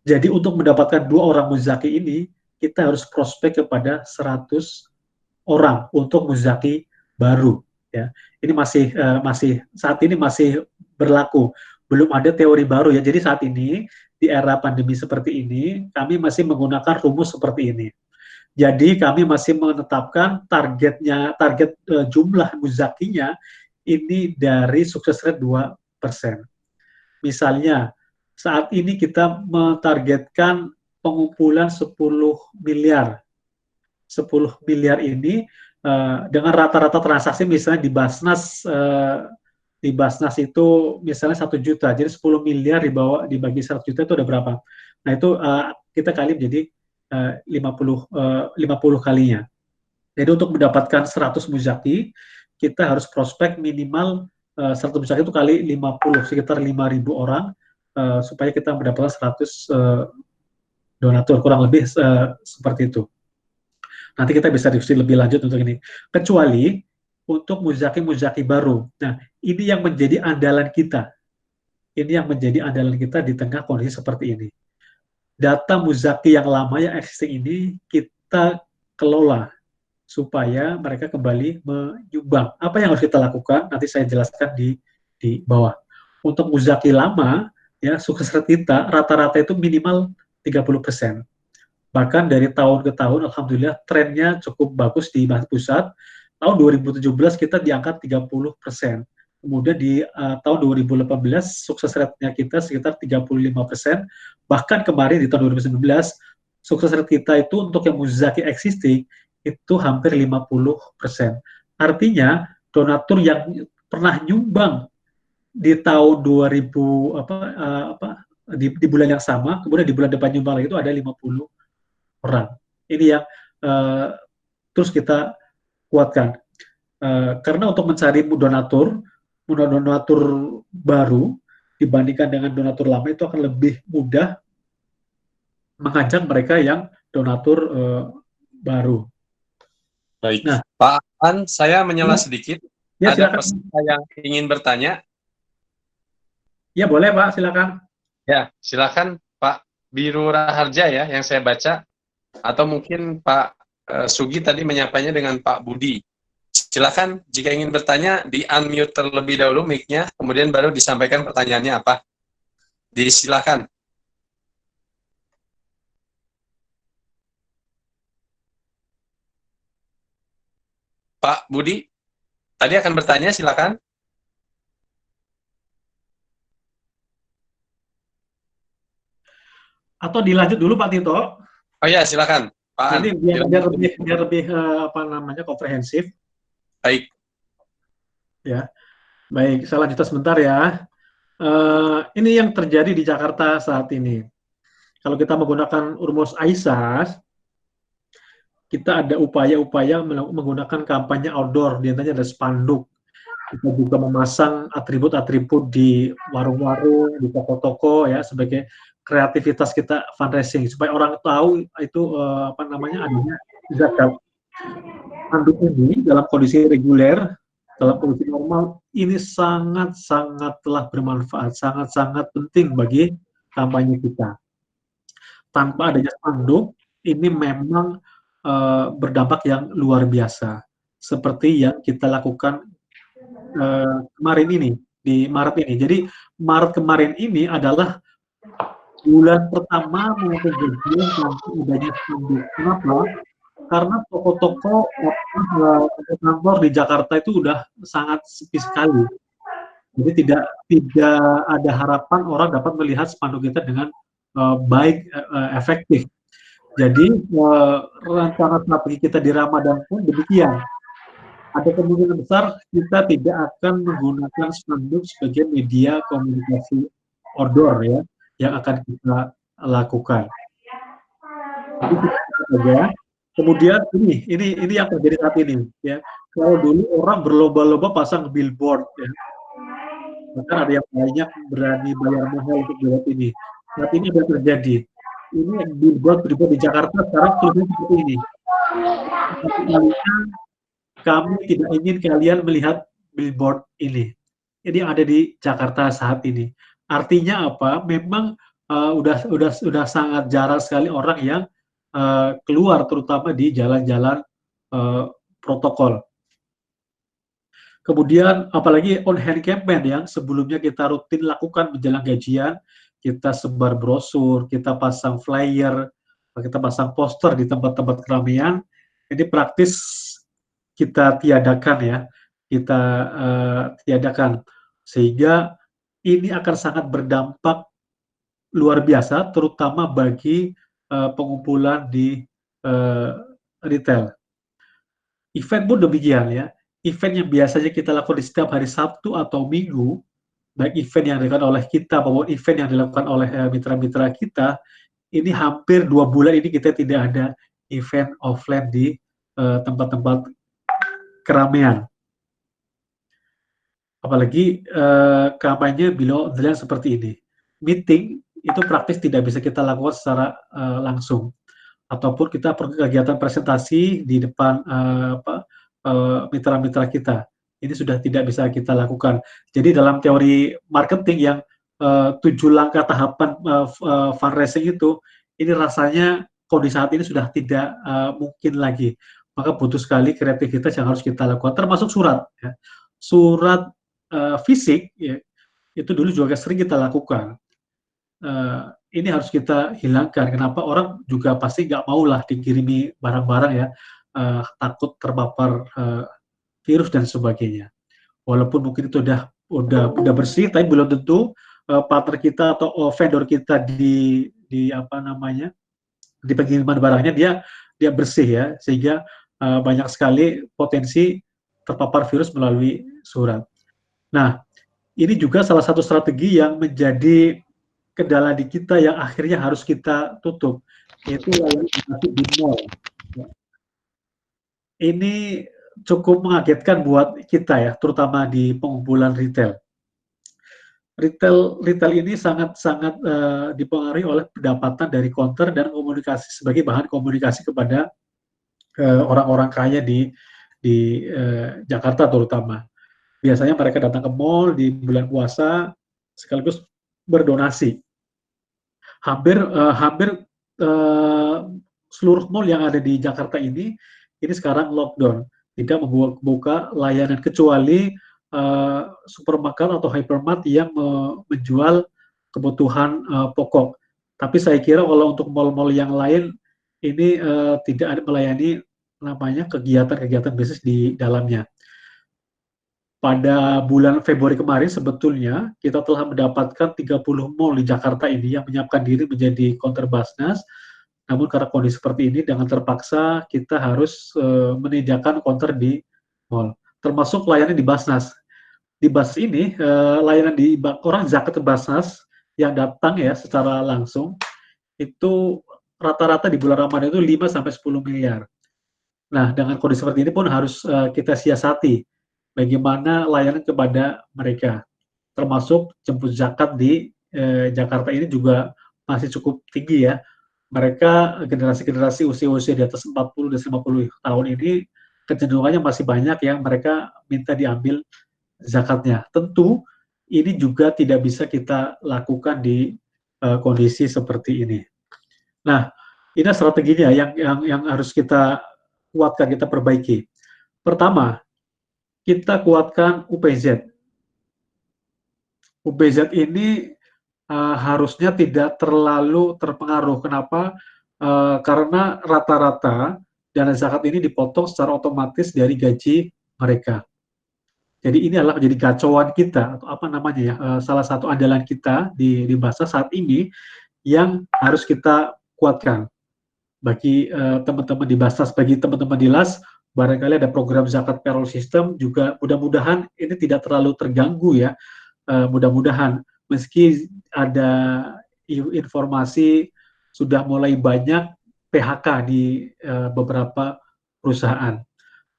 Jadi untuk mendapatkan 2 orang muzaki ini, kita harus prospek kepada 100 orang untuk muzaki baru. Ya, ini masih saat ini masih berlaku, belum ada teori baru ya. Jadi saat ini di era pandemi seperti ini, kami masih menggunakan rumus seperti ini. Jadi kami masih menetapkan target jumlah muzakinya ini dari sukses rate 2%. Misalnya, saat ini kita mentargetkan pengumpulan 10 miliar. 10 miliar ini dengan rata-rata transaksi misalnya di Basnas itu misalnya 1 juta. Jadi 10 miliar dibagi 100 juta itu ada berapa? Nah, itu kita kali menjadi 50 kalinya. Jadi untuk mendapatkan 100 muzaki, kita harus prospek minimal 100 muzaki itu kali 50, sekitar 5.000 orang, supaya kita mendapatkan 100 donatur, kurang lebih seperti itu. Nanti kita bisa diskusi lebih lanjut untuk ini. Kecuali untuk muzaki baru. Nah, ini yang menjadi andalan kita. Ini yang menjadi andalan kita di tengah kondisi seperti ini. Data muzaki yang lama yang existing ini kita kelola supaya mereka kembali menyumbang. Apa yang harus kita lakukan? Nanti saya jelaskan di bawah. Untuk muzaki lama, ya sukses rate kita rata-rata itu minimal 30%. Bahkan dari tahun ke tahun, alhamdulillah trennya cukup bagus di pusat. Tahun 2017 kita di angka 30%. Kemudian di tahun 2018 sukses rate-nya kita sekitar 35%. Bahkan kemarin di tahun 2019 sukses rate kita itu untuk yang muzaki existing itu hampir 50%. Artinya donatur yang pernah nyumbang di tahun 2000 di bulan yang sama, kemudian di bulan depan nyumbang lagi itu ada 50 orang. Ini yang terus kita kuatkan. Karena untuk mencari donatur baru dibandingkan dengan donatur lama itu akan lebih mudah mengajak mereka yang donatur baru. Baik. Nah, Pak An, saya menyela sedikit. Ya, Ada silakan. peserta yang ingin bertanya? Ya, boleh Pak, silakan. Ya, silakan Pak Biru Raharja ya, yang saya baca. Atau mungkin Pak Sugi tadi menyapanya dengan Pak Budi. Silakan, jika ingin bertanya, di-unmute terlebih dahulu mic-nya, kemudian baru disampaikan pertanyaannya apa. Disilakan. Pak Budi, tadi akan bertanya, silakan. Atau dilanjut dulu Pak Tito. Oh ya, silakan. Pak An. Ini biar lebih komprehensif. Baik. Ya, baik. Saya lanjutkan sebentar ya. Ini yang terjadi di Jakarta saat ini. Kalau kita menggunakan rumus AISAS, kita ada upaya-upaya menggunakan kampanye outdoor, di antaranya ada spanduk. Kita juga memasang atribut-atribut di warung-warung, di toko-toko ya sebagai kreativitas kita fundraising supaya orang tahu itu adanya zakat. Spanduk ini dalam kondisi reguler, dalam kondisi normal ini sangat-sangatlah bermanfaat, sangat-sangat penting bagi kampanye kita. Tanpa adanya spanduk, ini memang berdampak yang luar biasa. Seperti yang kita lakukan kemarin ini, di Maret ini. Jadi Maret kemarin ini adalah bulan pertama melakukan gajian tanpa adanya spanduk. Kenapa? Karena toko-toko kantor di Jakarta itu udah sangat sepi sekali. Jadi tidak ada harapan orang dapat melihat spanduk kita dengan baik, efektif. Jadi rencana strategi kita di Ramadan pun demikian. Ada kemungkinan besar kita tidak akan menggunakan spanduk sebagai media komunikasi outdoor ya yang akan kita lakukan. Jadi saja. Kemudian ini yang terjadi saat ini ya. Kalau dulu orang berlomba-lomba pasang billboard ya. Bahkan ada yang banyak berani bayar mahal untuk billboard ini. Saat ini sudah terjadi. Ini billboard di Jakarta sekarang tulisnya seperti ini. Kami tidak ingin kalian melihat billboard ini. Ini yang ada di Jakarta saat ini. Artinya apa? Memang udah sangat jarang sekali orang yang keluar, terutama di jalan-jalan protokol. Kemudian apalagi on hand campaign yang sebelumnya kita rutin lakukan menjelang gajian, kita sebar brosur, kita pasang flyer, kita pasang poster di tempat-tempat keramaian. Ini praktis kita tiadakan ya, kita tiadakan sehingga ini akan sangat berdampak luar biasa, terutama bagi pengumpulan di retail. Event pun demikian ya. Event yang biasanya kita lakukan di setiap hari Sabtu atau Minggu, baik event yang dilakukan oleh kita maupun event yang dilakukan oleh mitra-mitra kita, ini hampir 2 bulan ini kita tidak ada event offline di tempat-tempat keramaian. Apalagi kampanye below the line seperti ini. Meeting itu praktis tidak bisa kita lakukan secara langsung. Ataupun kita pergi kegiatan presentasi di depan mitra-mitra kita. Ini sudah tidak bisa kita lakukan. Jadi dalam teori marketing yang 7 langkah tahapan fundraising itu, ini rasanya kondisi saat ini sudah tidak mungkin lagi. Maka butuh sekali kreativitas yang harus kita lakukan, termasuk surat. Ya. Surat fisik, ya, itu dulu juga sering kita lakukan. Ini harus kita hilangkan. Kenapa? Orang juga pasti nggak mau lah dikirimi barang-barang ya, takut terpapar virus dan sebagainya. Walaupun mungkin itu udah bersih, tapi belum tentu partner kita atau vendor kita di pengiriman barangnya dia bersih ya, sehingga banyak sekali potensi terpapar virus melalui surat. Nah, ini juga salah satu strategi yang menjadi kendala di kita yang akhirnya harus kita tutup, yaitu layanan di mall. Ini cukup mengagetkan buat kita ya, terutama di pengumpulan retail. Retail ini sangat dipengaruhi oleh pendapatan dari counter dan komunikasi sebagai bahan komunikasi kepada orang-orang kaya di Jakarta terutama. Biasanya mereka datang ke mall di bulan puasa sekaligus berdonasi. Hampir seluruh mall yang ada di Jakarta ini sekarang lockdown, tidak membuka layanan kecuali supermarket atau hypermart yang menjual kebutuhan pokok. Tapi saya kira kalau untuk mall-mall yang lain ini tidak ada melayani namanya kegiatan-kegiatan bisnis di dalamnya. Pada bulan Februari kemarin sebetulnya kita telah mendapatkan 30 mall di Jakarta ini yang menyiapkan diri menjadi counter Basnas. Namun karena kondisi seperti ini dengan terpaksa kita harus menyediakan counter di mall, termasuk layanan di Basnas. Di Basnas ini layanan di orang zakat Basnas yang datang ya secara langsung itu rata-rata di bulan Ramadan itu 5 sampai 10 miliar. Nah, dengan kondisi seperti ini pun harus kita siasati bagaimana layanan kepada mereka, termasuk jemput zakat di Jakarta ini juga masih cukup tinggi ya. Mereka generasi-generasi usia-usia di atas 40 dan 50 tahun ini kecenderungannya masih banyak yang mereka minta diambil zakatnya. Tentu ini juga tidak bisa kita lakukan di kondisi seperti ini. Nah, ini strateginya yang harus kita kuatkan, kita perbaiki. Pertama, kita kuatkan UPZ. UPZ ini harusnya tidak terlalu terpengaruh. Kenapa? Karena rata-rata dana zakat ini dipotong secara otomatis dari gaji mereka. Jadi ini adalah menjadi gacauan kita atau apa namanya ya, salah satu andalan kita di Basnas saat ini yang harus kita kuatkan. Bagi teman-teman di Basnas, bagi teman-teman di LAS, barangkali ada program zakat payroll system juga mudah-mudahan ini tidak terlalu terganggu ya. Mudah-mudahan meski ada informasi sudah mulai banyak PHK di beberapa perusahaan.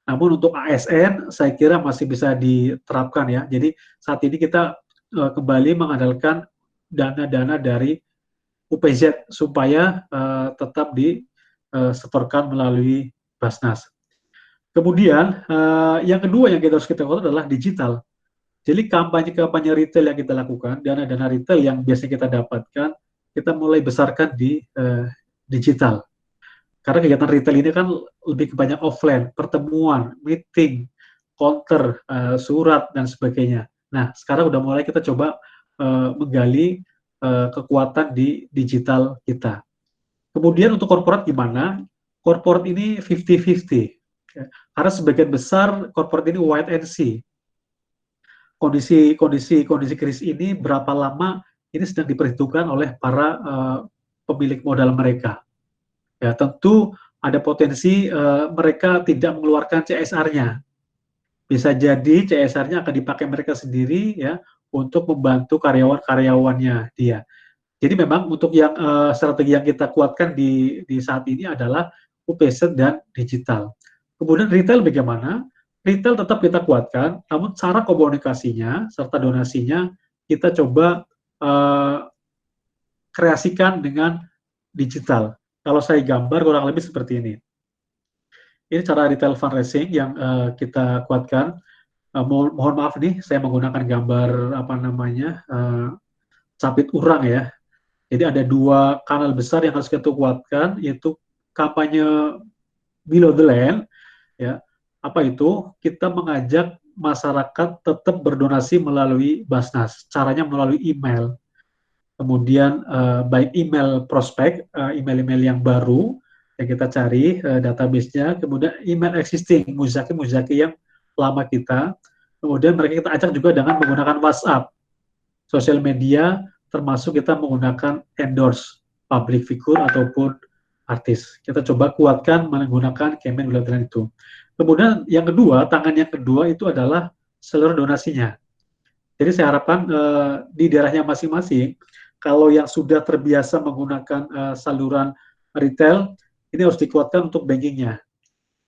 Namun untuk ASN saya kira masih bisa diterapkan ya. Jadi saat ini kita kembali mengandalkan dana-dana dari UPZ supaya tetap disetorkan melalui Basnas. Kemudian yang kedua yang kita harus kita lakukan adalah digital. Jadi kampanye-kampanye retail yang kita lakukan, dana-dana retail yang biasanya kita dapatkan, kita mulai besarkan di digital. Karena kegiatan retail ini kan lebih banyak offline, pertemuan, meeting, counter, surat, dan sebagainya. Nah, sekarang udah mulai kita coba menggali kekuatan di digital kita. Kemudian untuk korporat gimana? Korporat ini 50-50. Ya. Karena sebagian besar korporat ini wait and see. Kondisi krisis ini berapa lama ini sedang diperhitungkan oleh para pemilik modal mereka. Ya, tentu ada potensi mereka tidak mengeluarkan CSR-nya. Bisa jadi CSR-nya akan dipakai mereka sendiri ya untuk membantu karyawan-karyawannya dia. Jadi memang untuk yang strategi yang kita kuatkan di saat ini adalah UPZ dan digital. Kemudian retail bagaimana? Retail tetap kita kuatkan, namun cara komunikasinya serta donasinya kita coba kreasikan dengan digital. Kalau saya gambar kurang lebih seperti ini. Ini cara retail fundraising yang kita kuatkan. Mohon maaf nih, saya menggunakan gambar apa namanya capit urang ya. Jadi ada dua kanal besar yang harus kita kuatkan, yaitu kampanye below the line. Ya, apa itu? Kita mengajak masyarakat tetap berdonasi melalui Basnas. Caranya melalui email. Kemudian baik email prospek, email-email yang baru yang kita cari database-nya, kemudian email existing, muzaki yang lama kita, kemudian mereka kita ajak juga dengan menggunakan WhatsApp, sosial media, termasuk kita menggunakan endorse public figure ataupun artis. Kita coba kuatkan menggunakan campaign bilateral itu. Kemudian yang kedua, tangan yang kedua itu adalah seluruh donasinya. Jadi saya harapkan di daerahnya masing-masing, kalau yang sudah terbiasa menggunakan saluran retail, ini harus dikuatkan untuk bankingnya.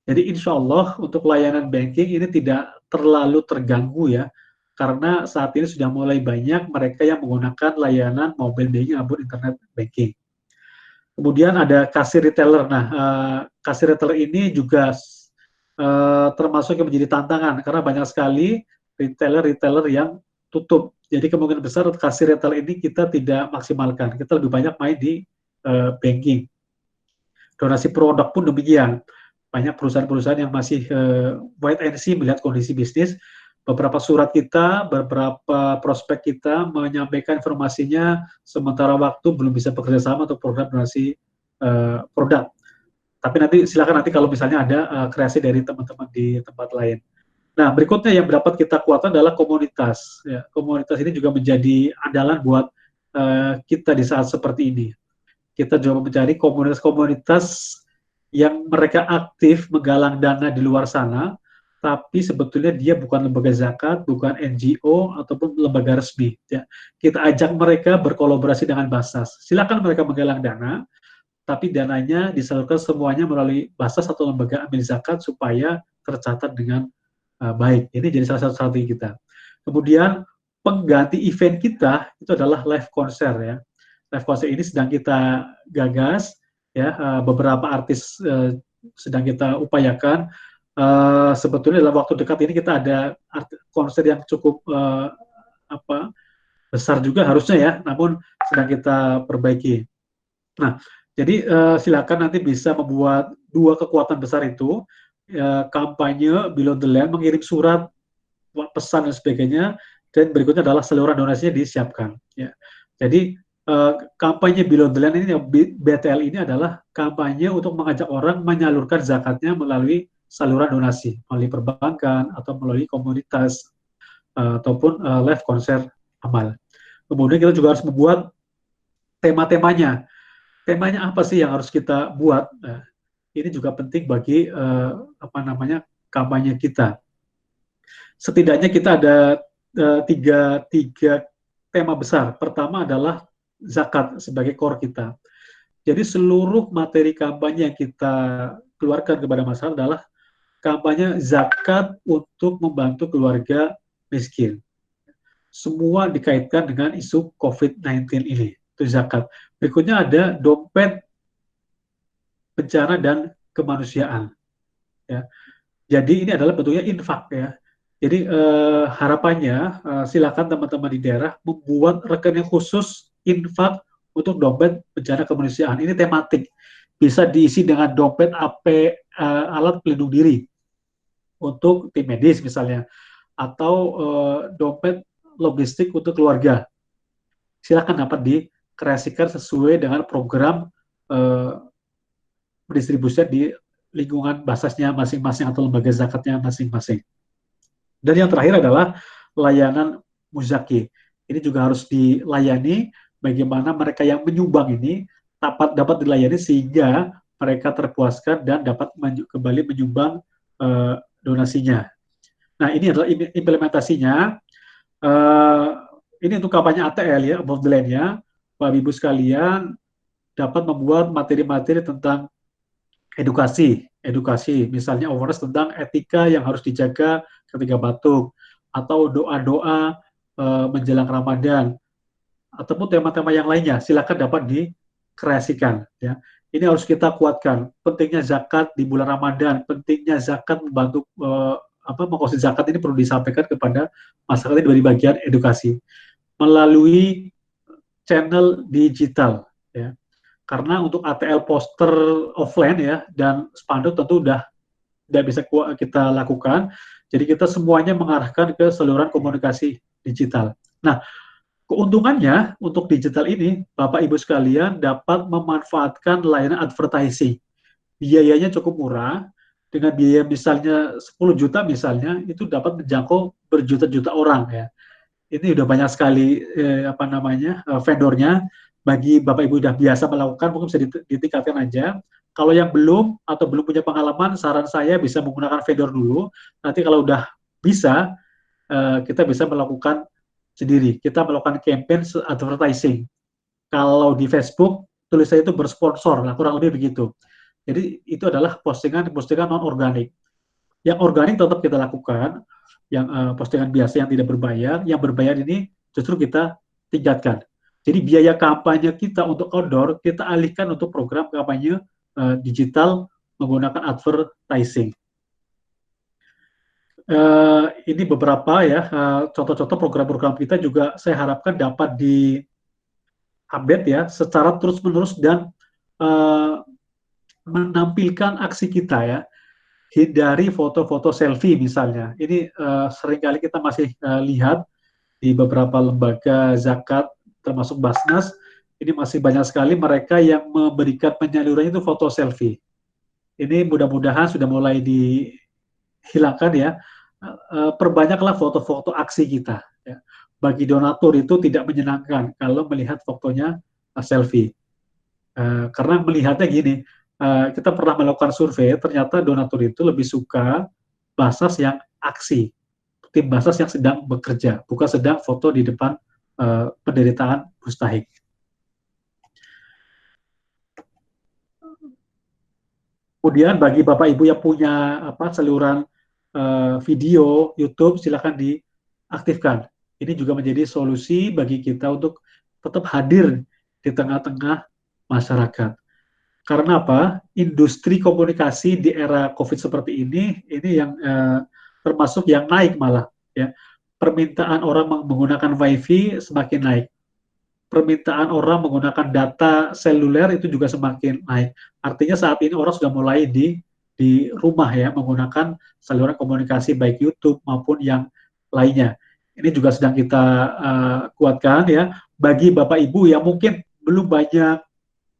Jadi insya Allah untuk layanan banking ini tidak terlalu terganggu ya, karena saat ini sudah mulai banyak mereka yang menggunakan layanan mobile banking maupun internet banking. Kemudian ada kasir retailer. Nah, kasir retailer ini juga termasuk yang menjadi tantangan karena banyak sekali retailer-retailer yang tutup. Jadi kemungkinan besar kasir retail ini kita tidak maksimalkan. Kita lebih banyak main di banking. Donasi produk pun demikian. Banyak perusahaan-perusahaan yang masih wait and see melihat kondisi bisnis. Beberapa surat kita, beberapa prospek kita menyampaikan informasinya, sementara waktu belum bisa bekerja sama untuk program donasi produk. Tapi nanti silakan nanti kalau misalnya ada kreasi dari teman-teman di tempat lain. Nah, berikutnya yang dapat kita kuatkan adalah komunitas. Ya, komunitas ini juga menjadi andalan buat kita di saat seperti ini. Kita juga mencari komunitas-komunitas yang mereka aktif menggalang dana di luar sana, tapi sebetulnya dia bukan lembaga zakat, bukan NGO, ataupun lembaga resmi. Ya. Kita ajak mereka berkolaborasi dengan Basas. Silakan mereka menggalang dana, tapi dananya disalurkan semuanya melalui Basas atau lembaga amil zakat supaya tercatat dengan baik. Ini jadi salah satu strategi kita. Kemudian pengganti event kita itu adalah live konser ya. Live konser ini sedang kita gagas ya, beberapa artis sedang kita upayakan. Sebetulnya dalam waktu dekat ini kita ada konser yang cukup besar juga harusnya ya, namun sedang kita perbaiki. Nah, jadi silakan nanti bisa membuat dua kekuatan besar itu, kampanye Beyond the Land, mengirim surat, pesan dan sebagainya, dan berikutnya adalah saluran donasinya disiapkan. Ya. Jadi kampanye Beyond the Land ini, BTL ini adalah kampanye untuk mengajak orang menyalurkan zakatnya melalui saluran donasi, melalui perbankan atau melalui komunitas ataupun live konser amal. Kemudian kita juga harus membuat tema-temanya. Temanya apa sih yang harus kita buat? Nah, ini juga penting bagi kampanye kita. Setidaknya kita ada tiga tema besar. Pertama adalah zakat sebagai core kita. Jadi seluruh materi kampanye yang kita keluarkan kepada masyarakat adalah kampanye zakat untuk membantu keluarga miskin. Semua dikaitkan dengan isu COVID-19 ini, itu zakat. Berikutnya ada dompet bencana dan kemanusiaan. Ya. Jadi ini adalah bentuknya infak ya. Jadi harapannya silakan teman-teman di daerah membuat rekening khusus infak untuk dompet bencana kemanusiaan. Ini tematik, bisa diisi dengan dompet alat pelindung diri untuk tim medis misalnya, atau dompet logistik untuk keluarga. Silakan dapat dikreasikan sesuai dengan program pendistribusian di lingkungan basasnya masing-masing atau lembaga zakatnya masing-masing. Dan yang terakhir adalah layanan muzaki. Ini juga harus dilayani, bagaimana mereka yang menyumbang ini dapat dilayani sehingga mereka terpuaskan dan dapat kembali menyumbang donasinya. Nah, ini adalah implementasinya. Ini untuk kampanye ATL ya, above the land-nya. Bapak Ibu sekalian dapat membuat materi-materi tentang edukasi, misalnya awareness tentang etika yang harus dijaga ketika batuk, atau doa-doa menjelang Ramadan, ataupun tema-tema yang lainnya, silakan dapat dikreasikan. Ya. Ini harus kita kuatkan. Pentingnya zakat di bulan Ramadan, pentingnya zakat membantu mengkonsumsi zakat ini perlu disampaikan kepada masyarakat dari bagian edukasi melalui channel digital. Ya. Karena untuk ATL poster offline ya dan spanduk tentu udah tidak bisa kita lakukan. Jadi kita semuanya mengarahkan ke saluran komunikasi digital. Nah, keuntungannya untuk digital ini, Bapak Ibu sekalian dapat memanfaatkan layanan advertising. Biayanya cukup murah, dengan biaya misalnya 10 juta misalnya, itu dapat menjangkau berjuta-juta orang ya. Ini udah banyak sekali vendornya. Bagi Bapak Ibu sudah biasa melakukan, mungkin bisa ditingkatkan aja. Kalau yang belum atau belum punya pengalaman, saran saya bisa menggunakan vendor dulu. Nanti kalau udah bisa, kita bisa melakukan sendiri. Kita melakukan campaign advertising. Kalau di Facebook, tulisannya itu bersponsor, nah kurang lebih begitu. Jadi itu adalah postingan non-organik. Yang organik tetap kita lakukan, yang postingan biasa yang tidak berbayar, yang berbayar ini justru kita tingkatkan. Jadi biaya kampanye kita untuk outdoor, kita alihkan untuk program kampanye digital menggunakan advertising. Ini beberapa ya contoh-contoh program-program kita juga saya harapkan dapat di-update ya secara terus-menerus dan menampilkan aksi kita ya. Hindari foto-foto selfie misalnya. Ini seringkali kita masih lihat di beberapa lembaga zakat termasuk Basnas, ini masih banyak sekali mereka yang memberikan penyalurannya itu foto selfie. Ini mudah-mudahan sudah mulai dihilangkan ya. Perbanyaklah foto-foto aksi kita. Ya. Bagi donatur itu tidak menyenangkan kalau melihat fotonya selfie. Karena melihatnya gini, kita pernah melakukan survei, ternyata donatur itu lebih suka Basnas yang aksi, tim Basnas yang sedang bekerja, bukan sedang foto di depan penderitaan mustahik. Kemudian bagi Bapak Ibu yang punya saluran video YouTube, silakan diaktifkan. Ini juga menjadi solusi bagi kita untuk tetap hadir di tengah-tengah masyarakat. Karena apa? Industri komunikasi di era COVID seperti ini yang termasuk yang naik malah. Ya. Permintaan orang menggunakan WiFi semakin naik. Permintaan orang menggunakan data seluler itu juga semakin naik. Artinya saat ini orang sudah mulai di rumah ya menggunakan saluran komunikasi baik YouTube maupun yang lainnya. Ini juga sedang kita kuatkan ya bagi Bapak Ibu yang mungkin belum banyak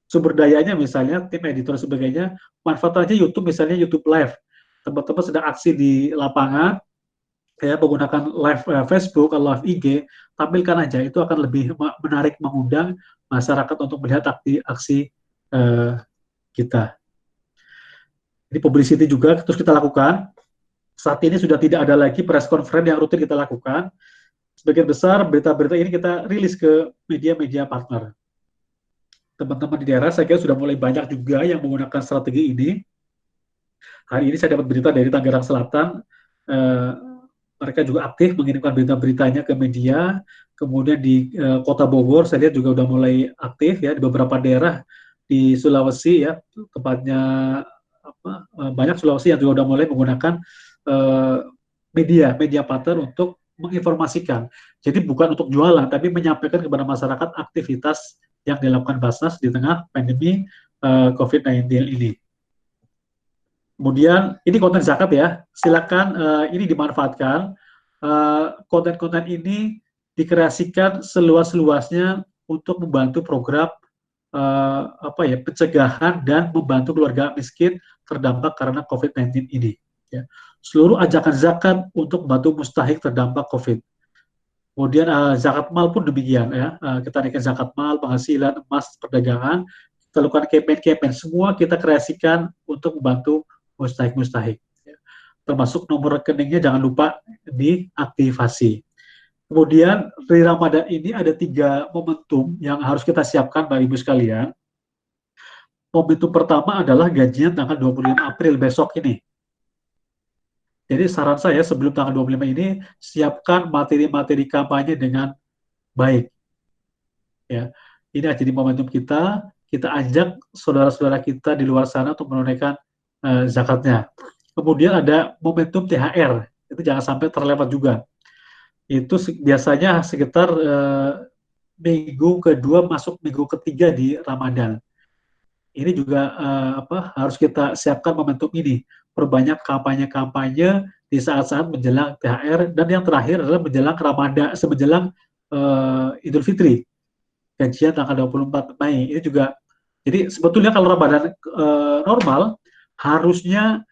sumber dayanya misalnya tim editor dan sebagainya, manfaat aja YouTube misalnya YouTube Live. Teman-teman sedang aksi di lapangan ya menggunakan live Facebook atau live IG, tampilkan aja, itu akan lebih menarik, mengundang masyarakat untuk melihat aksi kita. Ini publicity juga terus kita lakukan. Saat ini sudah tidak ada lagi press conference yang rutin kita lakukan. Sebagian besar berita-berita ini kita rilis ke media-media partner. Teman-teman di daerah saya kira sudah mulai banyak juga yang menggunakan strategi ini. Hari ini saya dapat berita dari Tangerang Selatan, mereka juga aktif mengirimkan berita-beritanya ke media. Kemudian di Kota Bogor saya lihat juga sudah mulai aktif ya di beberapa daerah di Sulawesi ya, tempatnya banyak Sulawesi yang juga sudah mulai menggunakan media partner untuk menginformasikan. Jadi bukan untuk jualan, tapi menyampaikan kepada masyarakat aktivitas yang dilakukan Basnas di tengah pandemi COVID-19 ini. Kemudian ini konten zakat ya, silakan ini dimanfaatkan. Konten-konten ini dikreasikan seluas-luasnya untuk membantu program pencegahan dan membantu keluarga miskin terdampak karena COVID-19 ini. Ya. Seluruh ajakan zakat untuk membantu mustahik terdampak COVID. Kemudian zakat mal pun demikian ya, kita naikkan zakat mal, penghasilan, emas, perdagangan, kita lakukan campaign, semua kita kreasikan untuk membantu mustahik. Ya. Termasuk nomor rekeningnya jangan lupa diaktifasi. Kemudian di Ramadan ini ada 3 momentum yang harus kita siapkan Bapak Ibu sekalian. Momentum pertama adalah gajian tanggal 25 April besok ini. Jadi saran saya sebelum tanggal 25 ini siapkan materi-materi kampanye dengan baik. Ya, ini jadi momentum kita ajak saudara-saudara kita di luar sana untuk menunaikan zakatnya. Kemudian ada momentum THR, itu jangan sampai terlewat juga. Itu biasanya sekitar minggu kedua masuk minggu ketiga di Ramadan. Ini juga harus kita siapkan momentum ini. Perbanyak kampanye-kampanye di saat-saat menjelang THR, dan yang terakhir adalah menjelang Ramadan, menjelang Idul Fitri, gajian tanggal 24 Mei. Ini juga, jadi sebetulnya kalau Ramadan normal, harusnya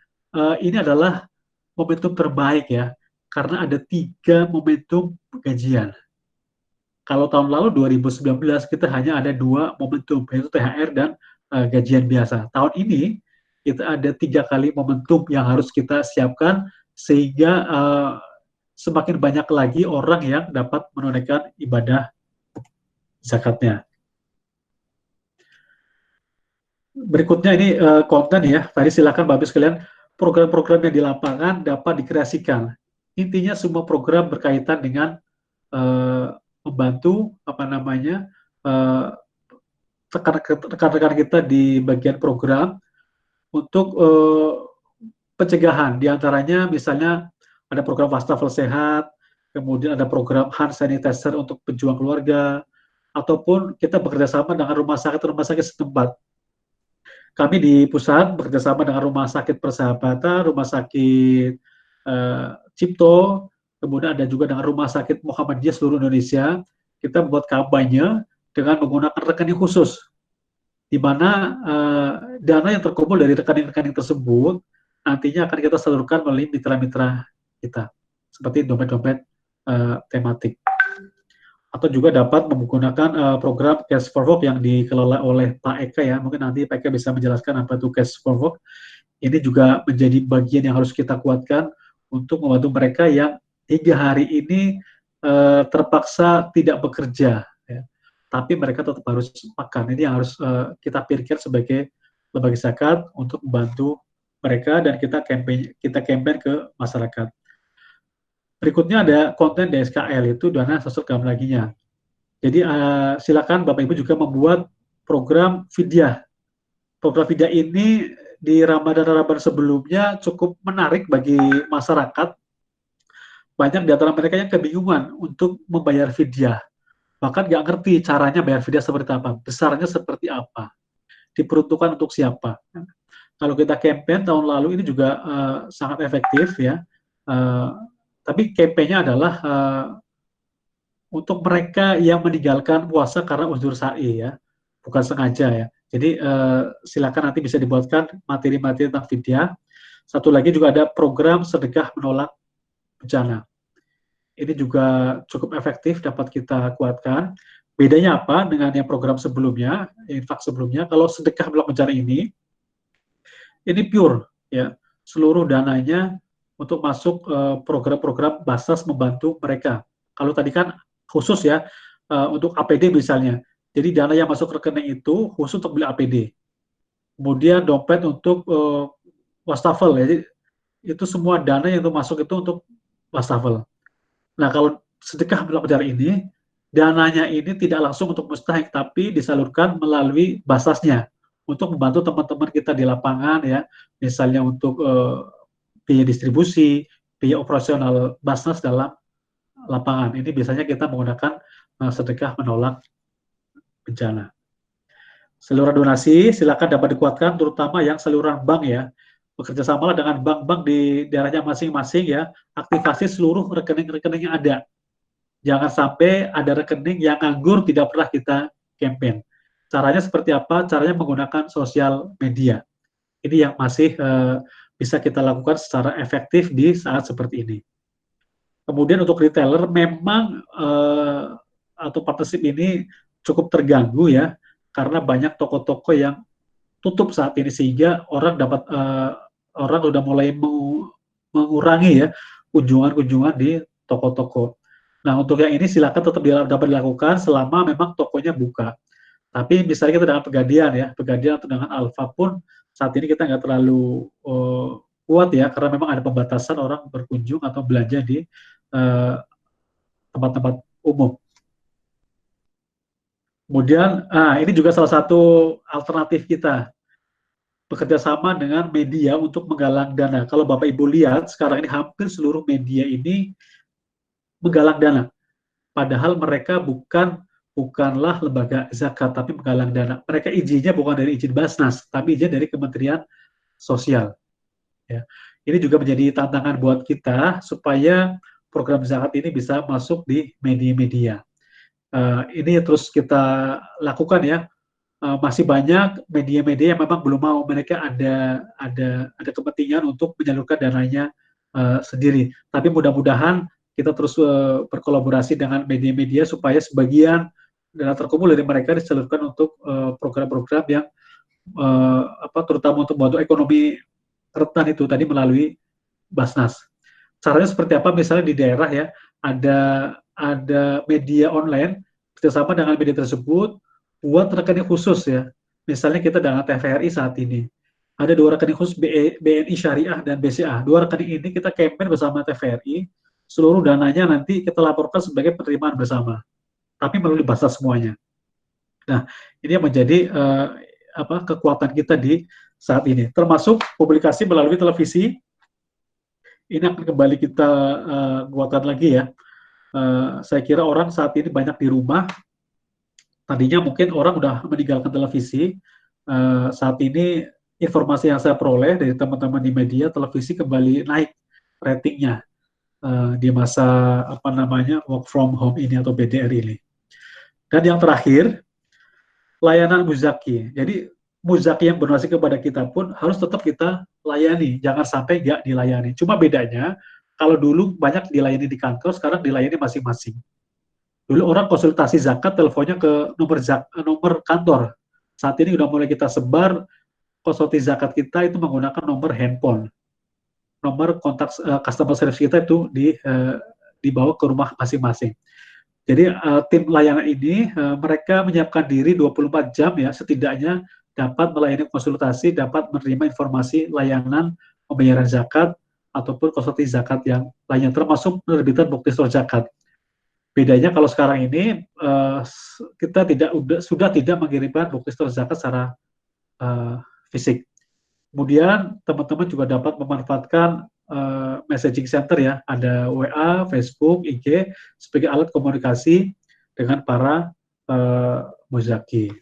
ini adalah momentum terbaik ya, karena ada 3 momentum gajian. Kalau tahun lalu 2019 kita hanya ada 2 momentum, yaitu THR dan gajian biasa. Tahun ini kita ada 3 kali momentum yang harus kita siapkan sehingga semakin banyak lagi orang yang dapat menunaikan ibadah zakatnya. Berikutnya ini konten ya, tadi silakan Bapak Ibu sekalian, program-program yang di lapangan dapat dikreasikan. Intinya semua program berkaitan dengan membantu rekan-rekan kita di bagian program untuk pencegahan. Di antaranya misalnya ada program wastafel sehat, kemudian ada program hand sanitizer untuk pejuang keluarga, ataupun kita bekerja sama dengan rumah sakit setempat. Kami di pusat bekerjasama dengan Rumah Sakit Persahabatan, Rumah Sakit Cipto, kemudian ada juga dengan Rumah Sakit Muhammadiyah seluruh Indonesia. Kita membuat kampanye dengan menggunakan rekening khusus, di mana dana yang terkumpul dari rekening-rekening tersebut nantinya akan kita salurkan melalui mitra-mitra kita, seperti dompet-dompet tematik. Atau juga dapat menggunakan program Cash for Work yang dikelola oleh Pak Eka ya. Mungkin nanti Pak Eka bisa menjelaskan apa itu Cash for Work. Ini juga menjadi bagian yang harus kita kuatkan untuk membantu mereka yang hingga hari ini terpaksa tidak bekerja, ya. Tapi mereka tetap harus makan. Ini yang harus kita pikirkan sebagai lembaga zakat untuk membantu mereka, dan kita campaign ke masyarakat. Berikutnya ada konten DSKL, itu dana sosial laginya. Jadi silakan Bapak Ibu juga membuat program fidyah. Program fidyah ini di Ramadan sebelumnya cukup menarik bagi masyarakat. Banyak di antara mereka yang kebingungan untuk membayar fidyah. Bahkan nggak ngerti caranya bayar fidyah seperti apa, besarnya seperti apa, diperuntukkan untuk siapa. Kalau kita campaign tahun lalu ini juga sangat efektif ya. Tapi campaign-nya adalah untuk mereka yang meninggalkan puasa karena uzur syar'i ya, bukan sengaja ya. Jadi silakan nanti bisa dibuatkan materi-materi tentang fidyah. Satu lagi juga ada program sedekah menolak bencana. Ini juga cukup efektif, dapat kita kuatkan. Bedanya apa dengan yang program sebelumnya, infak sebelumnya? Kalau sedekah menolak bencana ini pure ya, seluruh dananya untuk masuk program-program Basnas membantu mereka. Kalau tadi kan khusus ya, untuk APD misalnya. Jadi dana yang masuk rekening itu khusus untuk beli APD. Kemudian dompet untuk wastafel, jadi itu semua dana yang masuk itu untuk wastafel. Nah kalau sedekah menolak bencana ini, dananya ini tidak langsung untuk mustahik, tapi disalurkan melalui Basnasnya untuk membantu teman-teman kita di lapangan ya, misalnya untuk biaya distribusi, biaya operasional Basnas dalam lapangan. Ini biasanya kita menggunakan sedekah menolak bencana. Saluran donasi silakan dapat dikuatkan, terutama yang saluran bank ya. Bekerja sama dengan bank-bank di daerahnya masing-masing ya. Aktifasi seluruh rekening-rekening yang ada. Jangan sampai ada rekening yang nganggur tidak pernah kita campaign. Caranya seperti apa? Caranya menggunakan sosial media. Ini yang masih bisa kita lakukan secara efektif di saat seperti ini. Kemudian untuk retailer memang atau partnership ini cukup terganggu ya, karena banyak toko-toko yang tutup saat ini, sehingga orang udah mulai mengurangi ya kunjungan-kunjungan di toko-toko. Nah untuk yang ini silakan tetap dapat dilakukan selama memang tokonya buka. Tapi misalnya kita dengan Pegadaian atau dengan Alfa pun saat ini kita nggak terlalu kuat ya, karena memang ada pembatasan orang berkunjung atau belanja di tempat-tempat umum. Kemudian, ini juga salah satu alternatif kita, bekerja sama dengan media untuk menggalang dana. Kalau Bapak Ibu lihat, sekarang ini hampir seluruh media ini menggalang dana. Padahal mereka bukanlah lembaga zakat, tapi menggalang dana. Mereka izinnya bukan dari izin Basnas, tapi izin dari Kementerian Sosial. Ya. Ini juga menjadi tantangan buat kita, supaya program zakat ini bisa masuk di media-media. Ini terus kita lakukan ya. Masih banyak media-media yang memang belum mau, mereka ada kepentingan untuk menyalurkan dananya sendiri. Tapi mudah-mudahan kita terus berkolaborasi dengan media-media supaya sebagian dana terkumpul dari mereka disalurkan untuk program-program yang terutama untuk membantu ekonomi rentan itu tadi melalui Basnas. caranya seperti apa? Misalnya di daerah ya, ada media online bersama dengan media tersebut buat rekening khusus ya. Misalnya kita dengan TVRI saat ini ada 2 rekening khusus, BNI Syariah dan BCA. 2 rekening ini kita campaign bersama TVRI, seluruh dananya nanti kita laporkan sebagai penerimaan bersama, tapi melalui bahasa semuanya. Nah, ini yang menjadi kekuatan kita di saat ini, termasuk publikasi melalui televisi. Ini akan kembali kita kuatkan lagi ya. Saya kira orang saat ini banyak di rumah. Tadinya mungkin orang udah meninggalkan televisi. Saat ini informasi yang saya peroleh dari teman-teman di media, televisi kembali naik ratingnya di masa work from home ini atau BDR ini. Dan yang terakhir, layanan Muzaki. Jadi Muzaki yang berdonasi kepada kita pun harus tetap kita layani, jangan sampai nggak dilayani. Cuma bedanya, kalau dulu banyak dilayani di kantor, sekarang dilayani masing-masing. Dulu orang konsultasi zakat, teleponnya ke nomor kantor. Saat ini udah mulai kita sebar, konsultasi zakat kita itu menggunakan nomor handphone. Nomor kontak customer service kita itu dibawa ke rumah masing-masing. Jadi tim layanan ini mereka menyiapkan diri 24 jam ya, setidaknya dapat melayani konsultasi, dapat menerima informasi layanan pembayaran zakat ataupun konsultasi zakat yang lainnya, termasuk penerbitan bukti store zakat. Bedanya kalau sekarang ini kita sudah tidak mengirimkan bukti store zakat secara fisik. Kemudian teman-teman juga dapat memanfaatkan messaging center ya, ada WA, Facebook, IG sebagai alat komunikasi dengan para muzaki.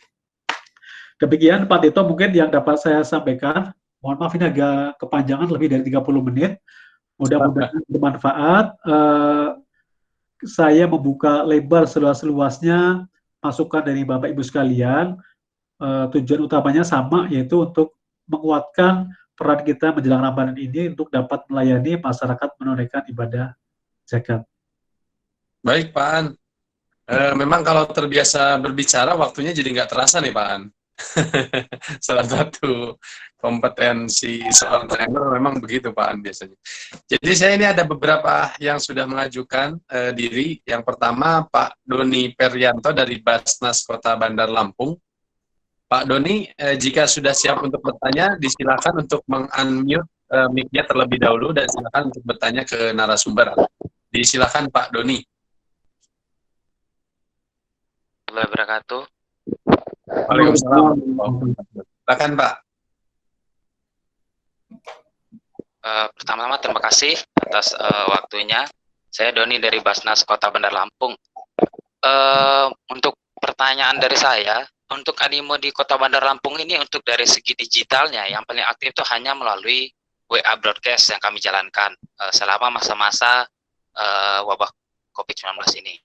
Demikian Pak Tito mungkin yang dapat saya sampaikan. Mohon maaf ini agak kepanjangan lebih dari 30 menit. Mudah-mudahan bermanfaat. Saya membuka lebar seluas-luasnya masukan dari Bapak Ibu sekalian. Tujuan utamanya sama, yaitu untuk menguatkan peran kita menjelang Ramadan ini untuk dapat melayani masyarakat menunaikan ibadah zakat. Baik Pak An. Memang kalau terbiasa berbicara waktunya jadi nggak terasa nih Pak An. Salah satu kompetensi seorang trainer memang begitu Pak An biasanya. Jadi saya ini ada beberapa yang sudah mengajukan diri. Yang pertama Pak Doni Perianto dari Basnas Kota Bandar Lampung. Pak Doni, jika sudah siap untuk bertanya, disilakan untuk meng-unmute mic-nya terlebih dahulu dan silakan untuk bertanya ke narasumber. Disilakan Pak Doni. Assalamualaikum wabarakatuh. Waalaikumsalam. Silakan Pak. Pertama-tama terima kasih atas waktunya. Saya Doni dari Basnas Kota Bandar Lampung. Untuk pertanyaan dari saya, untuk animo di Kota Bandar Lampung ini untuk dari segi digitalnya yang paling aktif itu hanya melalui WA broadcast yang kami jalankan selama masa-masa wabah COVID-19 ini.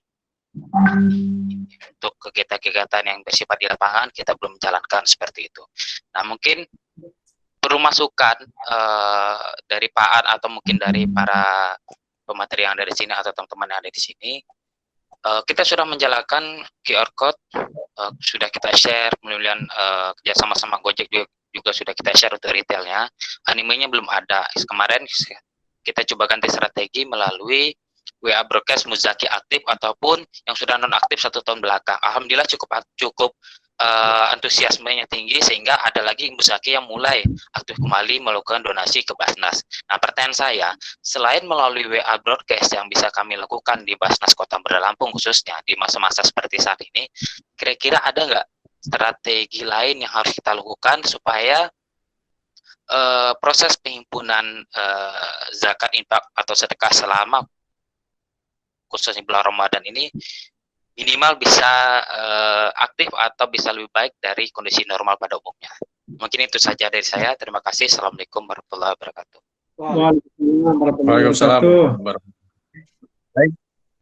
Untuk kegiatan-kegiatan yang bersifat di lapangan kita belum menjalankan seperti itu. Nah mungkin perlu masukan dari Pak An atau mungkin dari para pemateri yang ada di sini atau teman-teman yang ada di sini. Kita sudah menjalankan QR Code, sudah kita share, kemudian kerjasama sama Gojek juga sudah kita share untuk retailnya. Animenya belum ada. Kemarin kita coba ganti strategi melalui WA broadcast Muzaki aktif ataupun yang sudah non aktif 1 tahun belakang. Alhamdulillah cukup antusiasmenya tinggi sehingga ada lagi Muzaki yang mulai aktif kembali melakukan donasi ke Basnas. Nah pertanyaan saya, selain melalui WA broadcast yang bisa kami lakukan di Basnas Kota Bandar Lampung khususnya di masa-masa seperti saat ini, kira-kira ada nggak strategi lain yang harus kita lakukan supaya proses penghimpunan zakat infak atau sedekah selama khususnya bulan Ramadan ini minimal bisa aktif atau bisa lebih baik dari kondisi normal pada umumnya. Mungkin itu saja dari saya. Terima kasih. Assalamualaikum warahmatullahi wabarakatuh. Waalaikumsalam. Baik.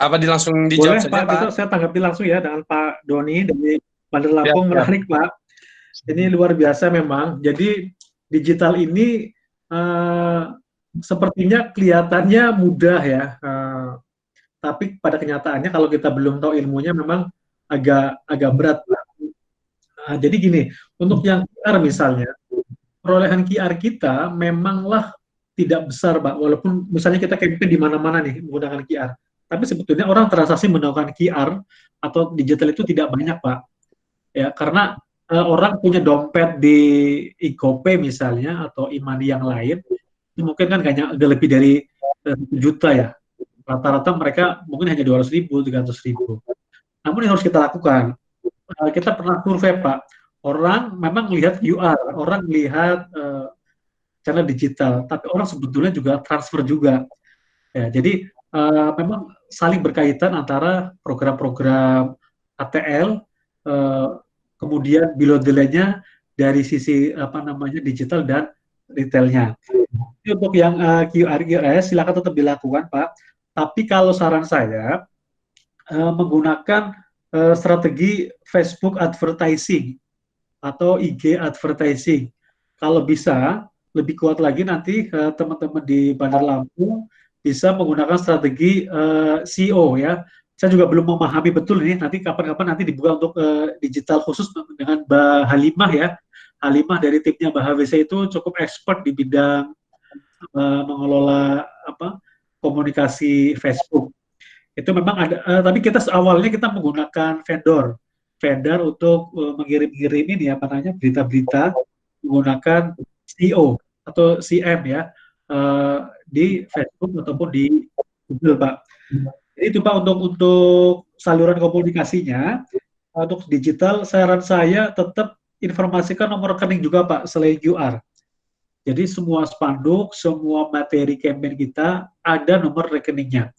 Apa langsung dijawab Boleh, saja Pak? Pak? Itu saya tanggapi langsung ya dengan Pak Doni dari Bandar Lampung. Menarik Pak. Ini luar biasa memang. Jadi digital ini sepertinya kelihatannya mudah ya. Tapi pada kenyataannya kalau kita belum tahu ilmunya memang agak berat. Jadi gini, untuk yang QR misalnya, perolehan QR kita memanglah tidak besar, Pak. Walaupun misalnya kita campaign di mana-mana nih menggunakan QR, tapi sebetulnya orang transaksi menggunakan QR atau digital itu tidak banyak, Pak. Ya, karena orang punya dompet di e-GoPay misalnya atau e-money yang lain, itu mungkin kan agak lebih dari 1 juta ya. Rata-rata mereka mungkin hanya 200.000, 300.000. Namun yang harus kita lakukan, kita pernah survei, Pak. Orang memang melihat QR, orang melihat channel digital, tapi orang sebetulnya juga transfer juga. Ya, jadi memang saling berkaitan antara program-program ATL, kemudian below the line-nya dari sisi digital dan retailnya. Jadi untuk yang QRIS silakan tetap dilakukan, Pak. Tapi kalau saran saya menggunakan strategi Facebook advertising atau IG advertising. Kalau bisa lebih kuat lagi nanti teman-teman di Bandar Lampung bisa menggunakan strategi SEO ya. Saya juga belum memahami betul ini, nanti kapan-kapan nanti dibuka untuk digital khusus dengan Mbak Halimah ya. Halimah dari timnya Mbak HWC itu cukup expert di bidang mengelola komunikasi Facebook. Itu memang ada, tapi kita awalnya kita menggunakan vendor untuk mengirim-ngirim ini berita-berita menggunakan SEO atau CM ya di Facebook ataupun di Google, Pak. Jadi itu Pak untuk saluran komunikasinya. Untuk digital, saran saya tetap informasikan nomor rekening juga, Pak, selain QR. Jadi semua spanduk, semua materi campaign kita ada nomor rekeningnya.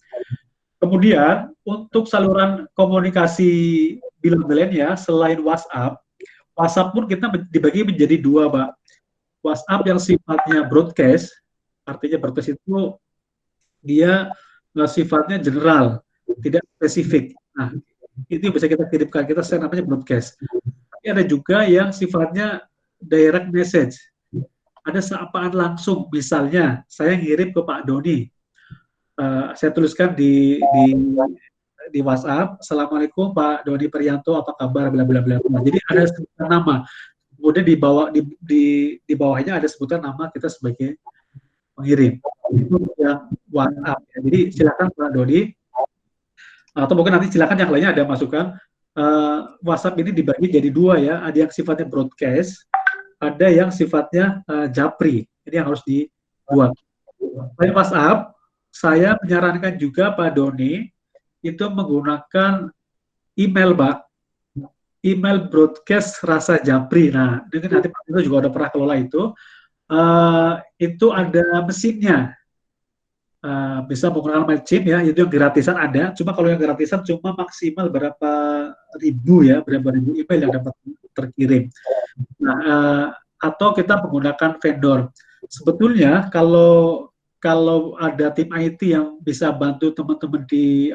Kemudian untuk saluran komunikasi below the line ya, selain WhatsApp pun kita dibagi menjadi 2, Pak. WhatsApp yang sifatnya broadcast, artinya broadcast itu dia sifatnya general, tidak spesifik. Nah, itu bisa kita kirimkan, kita namanya broadcast. Tapi ada juga yang sifatnya direct message. Ada sapaan langsung, misalnya saya ngirim ke Pak Doni, saya tuliskan di WhatsApp, Assalamualaikum Pak Doni Prianto, apa kabar, bla bla bla. Jadi ada sebutan nama. Kemudian di bawahnya ada sebutan nama kita sebagai pengirim. Itu yang WhatsApp. Ya. Jadi silakan Pak Doni, atau mungkin nanti silakan yang lainnya ada masukan. WhatsApp ini dibagi jadi 2 ya. Ada yang sifatnya broadcast, ada yang sifatnya japri. Ini yang harus dibuat. Selain WhatsApp, saya menyarankan juga Pak Doni itu menggunakan email, Pak. Email broadcast rasa japri. Nah, dengan nanti Pak Doni juga udah pernah kelola itu. Itu ada mesinnya. Bisa menggunakan MailChimp ya, itu yang gratisan ada. Cuma kalau yang gratisan cuma maksimal berapa ribu email yang dapat terkirim. Nah, atau kita menggunakan vendor. Sebetulnya kalau ada tim IT yang bisa bantu teman-teman di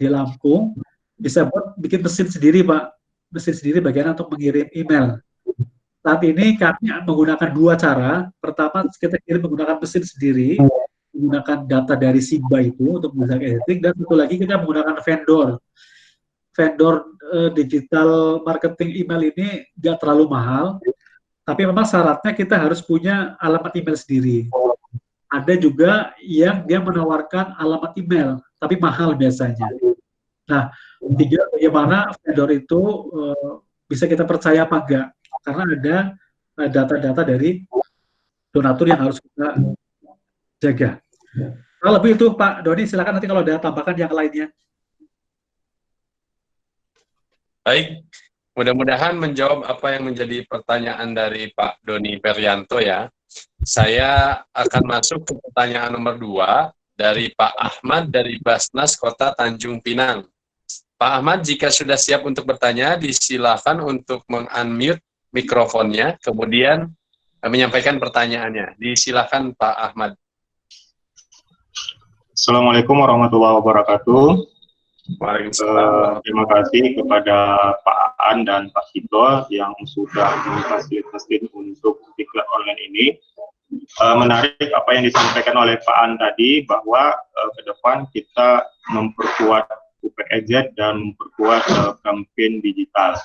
Lampung, bisa bikin mesin sendiri, Pak. Mesin sendiri bagian untuk mengirim email. Saat ini kami menggunakan 2 cara. Pertama, kita kirim menggunakan mesin sendiri, menggunakan data dari Simba itu untuk menggunakan editing, dan satu lagi kita menggunakan vendor. Vendor digital marketing email ini nggak terlalu mahal, tapi memang syaratnya kita harus punya alamat email sendiri. Ada juga yang dia menawarkan alamat email, tapi mahal biasanya. Nah, bagaimana vendor itu bisa kita percaya apa enggak? Karena ada data-data dari donatur yang harus kita jaga. Kalau lebih itu Pak Doni, silakan nanti kalau ada tambahkan yang lainnya. Baik, mudah-mudahan menjawab apa yang menjadi pertanyaan dari Pak Doni Prianto ya. Saya akan masuk ke pertanyaan nomor 2 dari Pak Ahmad dari Basnas Kota Tanjung Pinang. Pak Ahmad, jika sudah siap untuk bertanya, disilakan untuk meng-unmute mikrofonnya, kemudian menyampaikan pertanyaannya. Disilakan Pak Ahmad. Assalamualaikum warahmatullahi wabarakatuh. Waalaikumsalam. Terima kasih kepada Pak Aan dan Pak Hito yang sudah memfasilitasi untuk diklat online ini. Menarik apa yang disampaikan oleh Pak Aan tadi, bahwa ke depan kita memperkuat UPEZ dan memperkuat kampanye digital.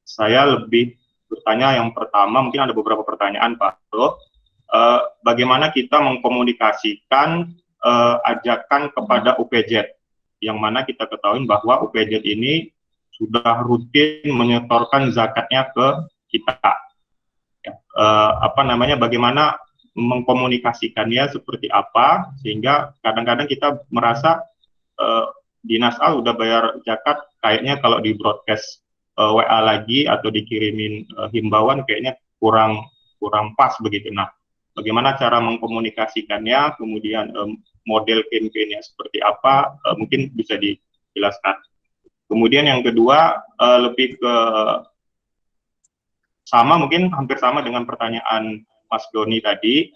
Saya lebih bertanya yang pertama, mungkin ada beberapa pertanyaan Pak Hito. bagaimana kita mengkomunikasikan ajakan kepada UPZ, yang mana kita ketahui bahwa UPZ ini sudah rutin menyetorkan zakatnya ke kita. Bagaimana mengkomunikasikannya seperti apa, sehingga kadang-kadang kita merasa Dinas A udah bayar zakat, kayaknya kalau di broadcast WA lagi atau dikirimin himbauan kayaknya kurang pas begitu. Nah, bagaimana cara mengkomunikasikannya, kemudian model campaign-nya seperti apa, mungkin bisa dijelaskan. Kemudian yang kedua, lebih ke mungkin hampir sama dengan pertanyaan Mas Doni tadi,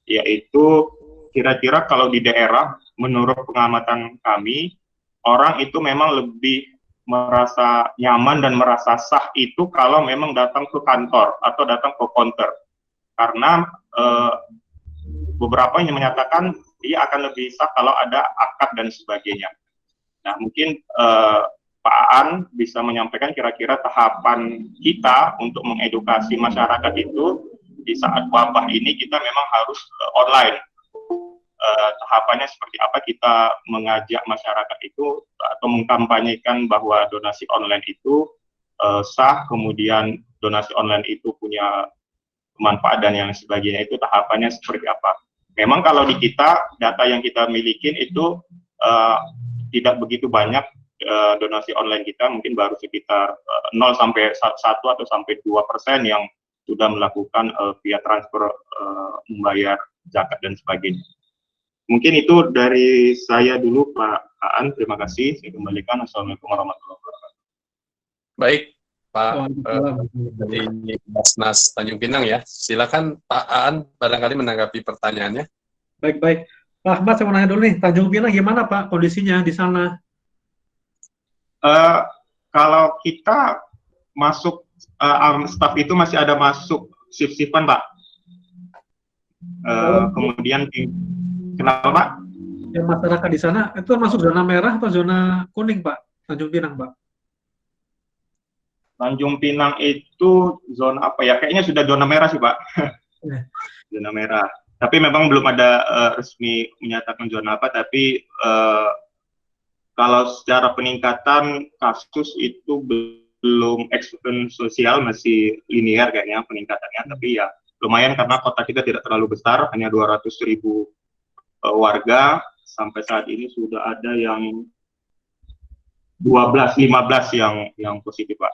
yaitu kira-kira kalau di daerah, menurut pengamatan kami, orang itu memang lebih merasa nyaman dan merasa sah itu kalau memang datang ke kantor atau datang ke counter. Karena beberapa yang menyatakan dia akan lebih sah kalau ada akad dan sebagainya. Nah, mungkin Pak Aan bisa menyampaikan kira-kira tahapan kita untuk mengedukasi masyarakat itu di saat wabah ini kita memang harus online. Tahapannya seperti apa kita mengajak masyarakat itu atau mengkampanyekan bahwa donasi online itu sah, kemudian donasi online itu punya manfaat dan yang sebagainya, itu tahapannya seperti apa. Memang kalau di kita, data yang kita miliki itu tidak begitu banyak. Donasi online kita mungkin baru sekitar 0 sampai 1 atau sampai 2% yang sudah melakukan via transfer membayar zakat dan sebagainya. Mungkin itu dari saya dulu, Pak Aan. Terima kasih. Saya kembalikan. Assalamualaikum warahmatullahi wabarakatuh. Baik, Pak dari Basnas Tanjung Pinang ya. Silakan Pak Aan barangkali menanggapi pertanyaannya. Baik. Pak Ahmad, saya mau nanya dulu nih, Tanjung Pinang gimana Pak kondisinya di sana? Kalau kita masuk staf itu masih ada masuk shift-shiftan, Pak. Kemudian kenapa, Pak? Yang masyarakat di sana itu masuk zona merah atau zona kuning, Pak? Tanjung Pinang, Pak. Tanjung Pinang itu zona apa ya? Kayaknya sudah zona merah sih, Pak. Zona merah. Tapi memang belum ada resmi menyatakan zona apa, tapi kalau secara peningkatan kasus itu belum eksponensial, masih linear kayaknya peningkatannya, tapi ya lumayan karena kota kita tidak terlalu besar, hanya 200.000 warga. Sampai saat ini sudah ada yang 12-15 yang positif, Pak.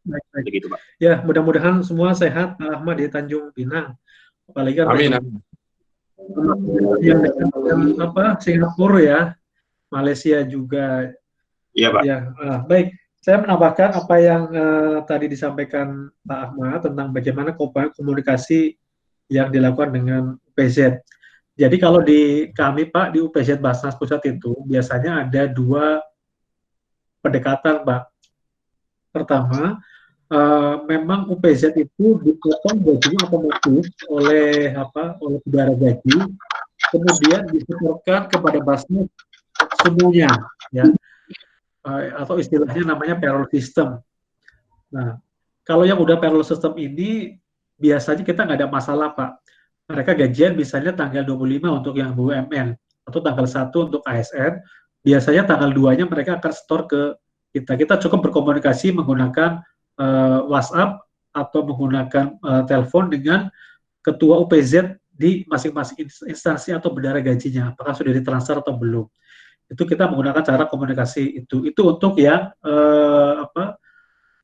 Baik. Begitu, Pak. Ya, mudah-mudahan semua sehat, Pak Ahmad di Tanjung Pinang. Apalagi Amin. yang dengan Singapura ya, Malaysia juga. Iya, Pak. Ya, baik. Saya menambahkan apa yang tadi disampaikan Pak Ahmad tentang bagaimana komunikasi yang dilakukan dengan UPZ. Jadi kalau di kami, Pak, di UPZ Basnas Pusat itu biasanya ada 2 pendekatan, Pak. Pertama, memang UPZ itu dipotong gajinya otomatis oleh bendahara gaji, kemudian disetorkan kepada Basnas semuanya, ya, atau istilahnya namanya payroll system. Nah, kalau yang udah payroll system ini biasanya kita nggak ada masalah, Pak. Mereka gajian misalnya tanggal 25 untuk yang BUMN atau tanggal 1 untuk ASN, biasanya tanggal 2-nya mereka akan store ke kita. Kita cukup berkomunikasi menggunakan WhatsApp atau menggunakan telepon dengan ketua UPZ di masing-masing instansi atau bendahara gajinya, apakah sudah ditransfer atau belum. Itu kita menggunakan cara komunikasi itu. Itu untuk yang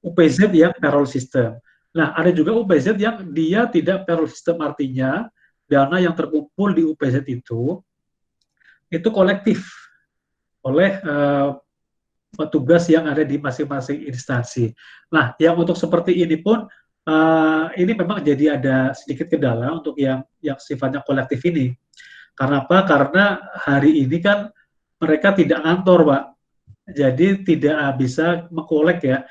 UPZ yang payroll system. Nah, ada juga UPZ yang dia tidak payroll system, artinya dana yang terkumpul di UPZ itu kolektif oleh petugas yang ada di masing-masing instansi. Nah, yang untuk seperti ini pun ini memang jadi ada sedikit kendala untuk yang sifatnya kolektif ini. Karena apa? Karena hari ini kan mereka tidak ngantor, Pak. Jadi tidak bisa mengkolek ya.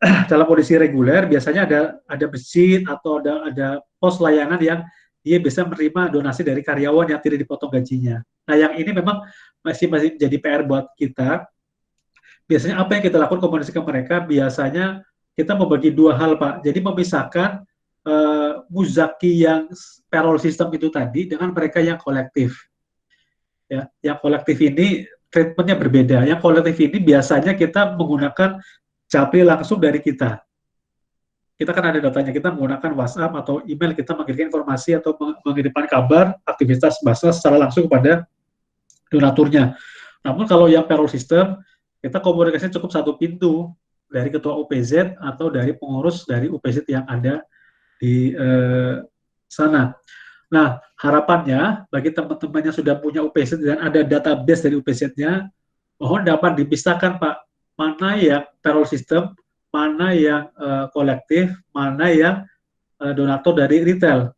Dalam kondisi reguler biasanya ada mesin atau ada pos layanan yang dia bisa menerima donasi dari karyawan yang tidak dipotong gajinya. Nah, yang ini memang masih jadi PR buat kita. Biasanya apa yang kita lakukan komunikasi ke mereka, biasanya kita membagi 2 hal, Pak. Jadi memisahkan muzaki yang payroll system itu tadi dengan mereka yang kolektif. Ya, yang kolektif ini treatmentnya berbeda. Yang kolektif ini biasanya kita menggunakan japri langsung dari kita. Kita kan ada datanya, kita menggunakan WhatsApp atau email, kita mengirimkan informasi atau mengirimkan kabar aktivitas Basnas secara langsung kepada donaturnya. Namun kalau yang payroll system, kita komunikasinya cukup satu pintu dari ketua UPZ atau dari pengurus dari UPZ yang ada di sana. Nah, harapannya bagi teman-teman yang sudah punya UPZ dan ada database dari UPZ-nya, mohon dapat dipisahkan Pak, mana yang payroll system, mana yang kolektif, mana yang donatur dari retail.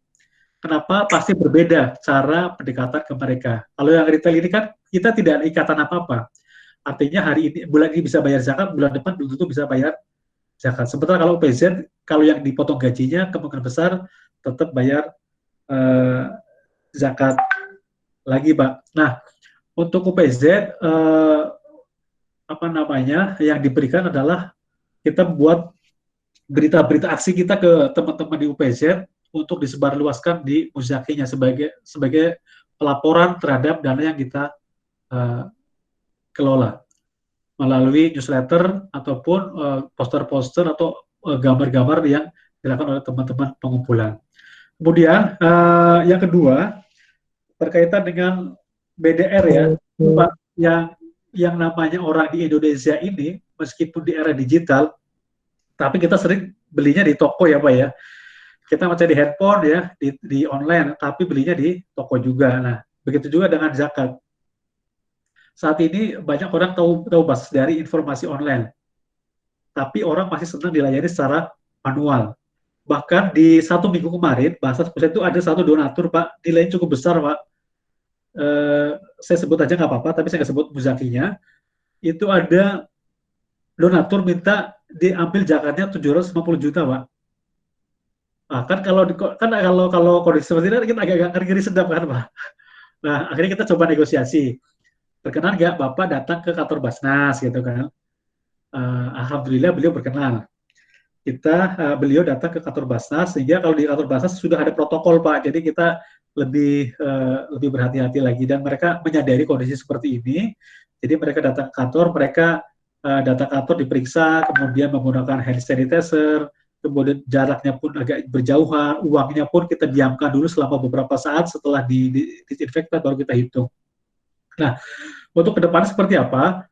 Kenapa? Pasti berbeda cara pendekatan ke mereka. Kalau yang retail ini kan kita tidak ada ikatan apa-apa. Artinya hari ini, bulan ini bisa bayar zakat, bulan depan belum tentu bisa bayar zakat. Sementara kalau UPZ, kalau yang dipotong gajinya, kemungkinan besar tetap bayar zakat lagi, Pak. Nah, untuk UPZ, yang diberikan adalah kita buat berita-berita aksi kita ke teman-teman di UPZ untuk disebarluaskan di muzakinya sebagai pelaporan terhadap dana yang kita kelola melalui newsletter ataupun poster-poster atau gambar-gambar yang dilakukan oleh teman-teman pengumpulan. Kemudian yang kedua berkaitan dengan BDR ya, Pak, yang namanya orang di Indonesia ini meskipun di era digital, tapi kita sering belinya di toko ya Pak ya. Kita macam di handphone ya, di online, tapi belinya di toko juga. Nah, begitu juga dengan zakat. Saat ini banyak orang tahu Mas dari informasi online, tapi orang masih senang dilayani secara manual. Bahkan di 1 minggu kemarin, Basnas Pusat itu ada satu donatur, Pak, nilainya cukup besar, Pak. Saya sebut aja nggak apa-apa, tapi saya nggak sebut muzakinya. Itu ada donatur minta diambil zakatnya 750 juta, Pak. Nah, kan kalau kondisi seperti ini kita agak ngeri sedap kan, Pak. Nah, akhirnya kita coba negosiasi. Berkenan nggak Bapak datang ke kantor Basnas gitu kan? Alhamdulillah beliau berkenan. Beliau datang ke kantor Basnas, sehingga kalau di kantor Basnas sudah ada protokol Pak, jadi kita lebih berhati-hati lagi, dan mereka menyadari kondisi seperti ini, jadi mereka datang ke kantor, datang ke kantor diperiksa, kemudian menggunakan hand sanitizer, kemudian jaraknya pun agak berjauhan, uangnya pun kita diamkan dulu selama beberapa saat, setelah disinfektan baru kita hitung. Nah, untuk ke depan seperti apa?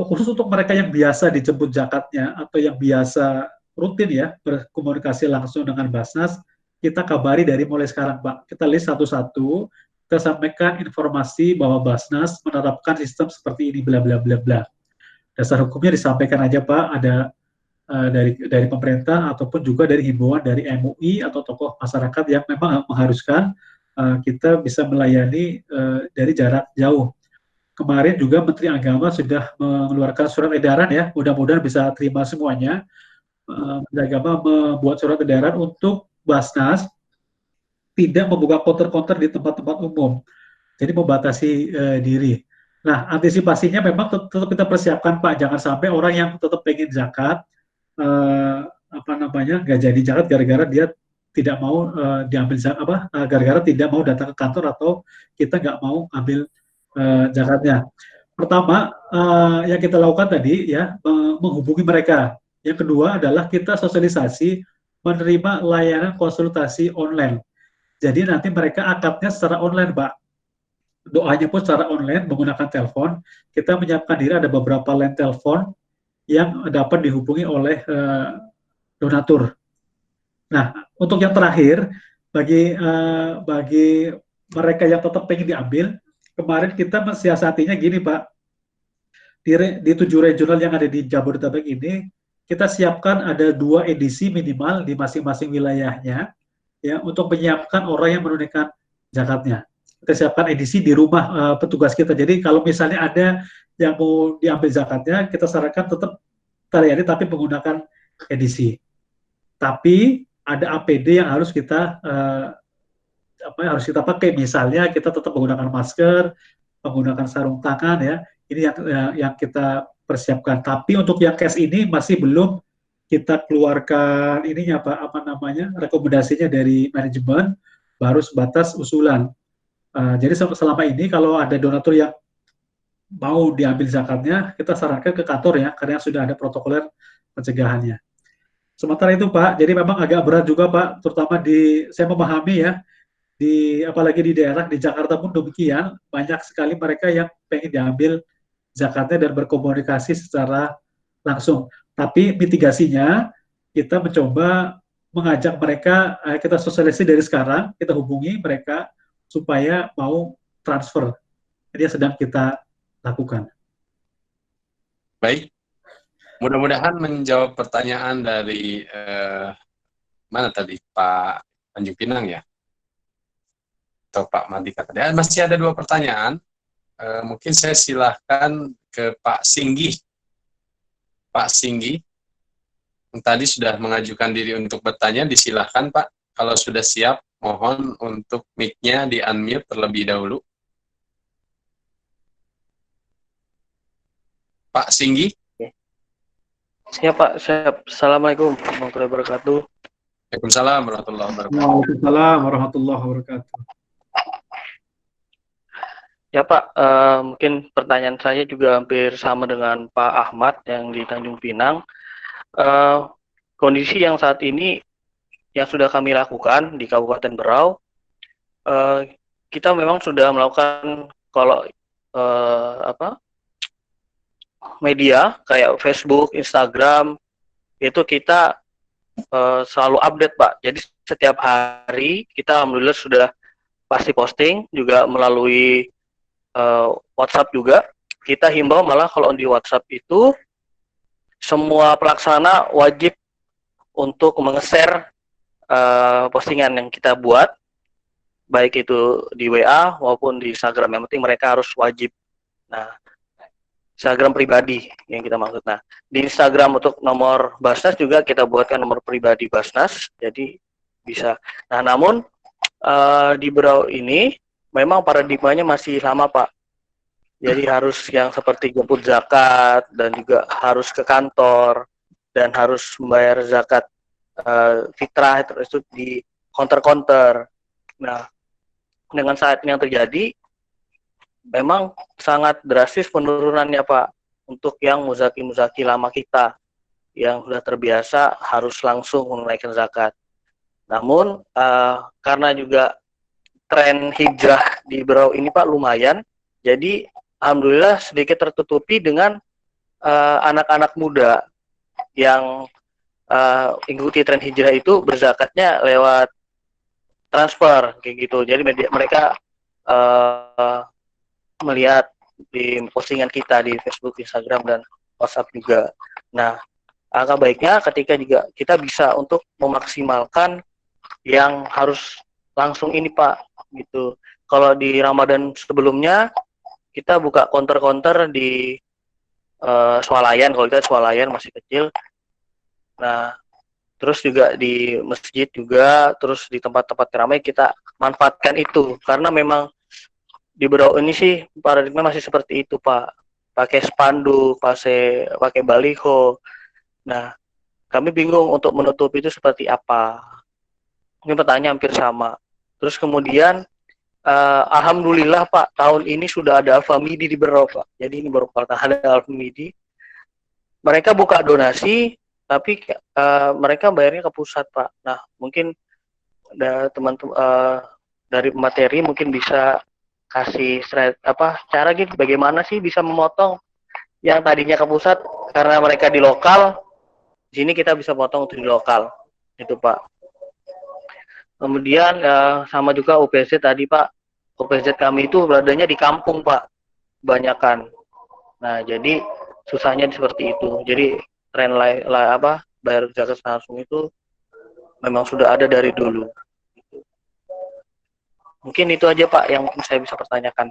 Khusus untuk mereka yang biasa dijemput zakatnya atau yang biasa rutin ya berkomunikasi langsung dengan Basnas, kita kabari dari mulai sekarang Pak. Kita list satu-satu, kita sampaikan informasi bahwa Basnas menerapkan sistem seperti ini bla bla bla bla. Dasar hukumnya disampaikan aja Pak, ada dari pemerintah ataupun juga dari himbauan dari MUI atau tokoh masyarakat yang memang mengharuskan kita bisa melayani dari jarak jauh. Kemarin juga Menteri Agama sudah mengeluarkan surat edaran ya, mudah-mudahan bisa terima semuanya. Menteri Agama membuat surat edaran untuk Basnas tidak membuka counter-counter di tempat-tempat umum, jadi membatasi diri. Nah, antisipasinya memang tetap kita persiapkan Pak, jangan sampai orang yang tetap pengen zakat, nggak jadi zakat gara-gara dia tidak mau diambil zakat, gara-gara tidak mau datang ke kantor atau kita nggak mau ambil zakatnya. Pertama, yang kita lakukan tadi ya menghubungi mereka. Yang kedua adalah kita sosialisasi menerima layanan konsultasi online. Jadi nanti mereka akadnya secara online, Pak. Doanya pun secara online menggunakan telepon. Kita menyiapkan diri ada beberapa line telepon yang dapat dihubungi oleh donatur. Nah, untuk yang terakhir bagi mereka yang tetap pengen diambil, kemarin kita mensiasatinya gini Pak, di 7 regional yang ada di Jabodetabek ini, kita siapkan ada 2 edisi minimal di masing-masing wilayahnya, ya untuk menyiapkan orang yang menunaikan zakatnya. Kita siapkan edisi di rumah petugas kita. Jadi kalau misalnya ada yang mau diambil zakatnya, kita sarankan tetap terlayani tapi menggunakan edisi. Tapi ada APD yang harus kita pakai, misalnya kita tetap menggunakan masker, menggunakan sarung tangan ya. Ini yang kita persiapkan. Tapi untuk yang cash ini masih belum kita keluarkan ininya Pak, apa namanya, rekomendasinya dari manajemen, baru sebatas usulan. Jadi selama ini kalau ada donatur yang mau diambil zakatnya, kita sarankan ke kantor ya, karena sudah ada protokoler pencegahannya. Sementara itu Pak, jadi memang agak berat juga Pak, terutama saya memahami ya, apalagi di daerah, di Jakarta pun demikian, banyak sekali mereka yang pengen diambil zakatnya dan berkomunikasi secara langsung. Tapi mitigasinya, kita mencoba mengajak mereka, kita sosialisasi dari sekarang, kita hubungi mereka supaya mau transfer. Jadi sedang kita lakukan. Baik, mudah-mudahan menjawab pertanyaan dari mana tadi, Pak Tanjung Pinang ya? Atau Pak Madika tadi. Masih ada 2 pertanyaan. Mungkin saya silahkan ke Pak Singgi. Pak Singgi, yang tadi sudah mengajukan diri untuk bertanya, disilahkan Pak. Kalau sudah siap, mohon untuk mic-nya di-unmute terlebih dahulu. Pak Singgi. Siap Pak, siap. Assalamualaikum warahmatullahi wabarakatuh. Waalaikumsalam warahmatullahi wabarakatuh. Waalaikumsalam warahmatullahi wabarakatuh. Ya Pak, mungkin pertanyaan saya juga hampir sama dengan Pak Ahmad yang di Tanjung Pinang. Kondisi yang saat ini yang sudah kami lakukan di Kabupaten Berau, kita memang sudah melakukan kalau media kayak Facebook, Instagram, itu kita selalu update Pak. Jadi setiap hari kita alhamdulillah sudah pasti posting, juga melalui WhatsApp juga. Kita himbau malah kalau di WhatsApp itu semua pelaksana wajib untuk menge-share postingan yang kita buat, baik itu di WA maupun di Instagram. Yang penting mereka harus wajib. Nah, Instagram pribadi yang kita maksud. Nah, di Instagram untuk nomor Basnas juga kita buatkan nomor pribadi Basnas, jadi bisa. Nah, namun di Berau ini memang paradigmanya masih lama Pak. Jadi harus yang seperti jemput zakat, dan juga harus ke kantor, dan harus membayar zakat fitrah itu di counter-counter. Nah, dengan saat ini yang terjadi, memang sangat drastis penurunannya Pak, untuk yang muzaki-muzaki lama kita, yang sudah terbiasa harus langsung menunaikan zakat. Namun, karena juga tren hijrah di Berau ini Pak lumayan, jadi alhamdulillah sedikit tertutupi dengan anak-anak muda yang ikuti tren hijrah itu berzakatnya lewat transfer kayak gitu. Jadi mereka melihat di postingan kita di Facebook, Instagram, dan WhatsApp juga. Nah, angka baiknya ketika juga kita bisa untuk memaksimalkan yang harus langsung ini Pak, gitu. Kalau di Ramadan sebelumnya kita buka counter-counter di swalayan, kalau kita swalayan masih kecil. Nah, terus juga di masjid juga, terus di tempat-tempat ramai kita manfaatkan itu, karena memang di Berau ini sih paradigma masih seperti itu Pak, pakai spanduk, pakai baliho. Nah, kami bingung untuk menutup itu seperti apa. Ini pertanyaan hampir sama. Terus kemudian alhamdulillah Pak, tahun ini sudah ada Alfamidi di Berau Pak. Jadi ini baru pertama ada Alfamidi. Mereka buka donasi, tapi mereka bayarnya ke pusat Pak. Nah, mungkin teman-teman dari materi mungkin bisa kasih cara gitu, bagaimana sih bisa memotong yang tadinya ke pusat, karena mereka di lokal, di sini kita bisa potong untuk di lokal, itu Pak. Kemudian sama juga UPZ tadi Pak, UPZ kami itu beradanya di kampung Pak, kebanyakan. Nah, jadi susahnya seperti itu. Jadi tren bayar zakat langsung itu memang sudah ada dari dulu. Mungkin itu aja Pak yang mungkin saya bisa pertanyakan.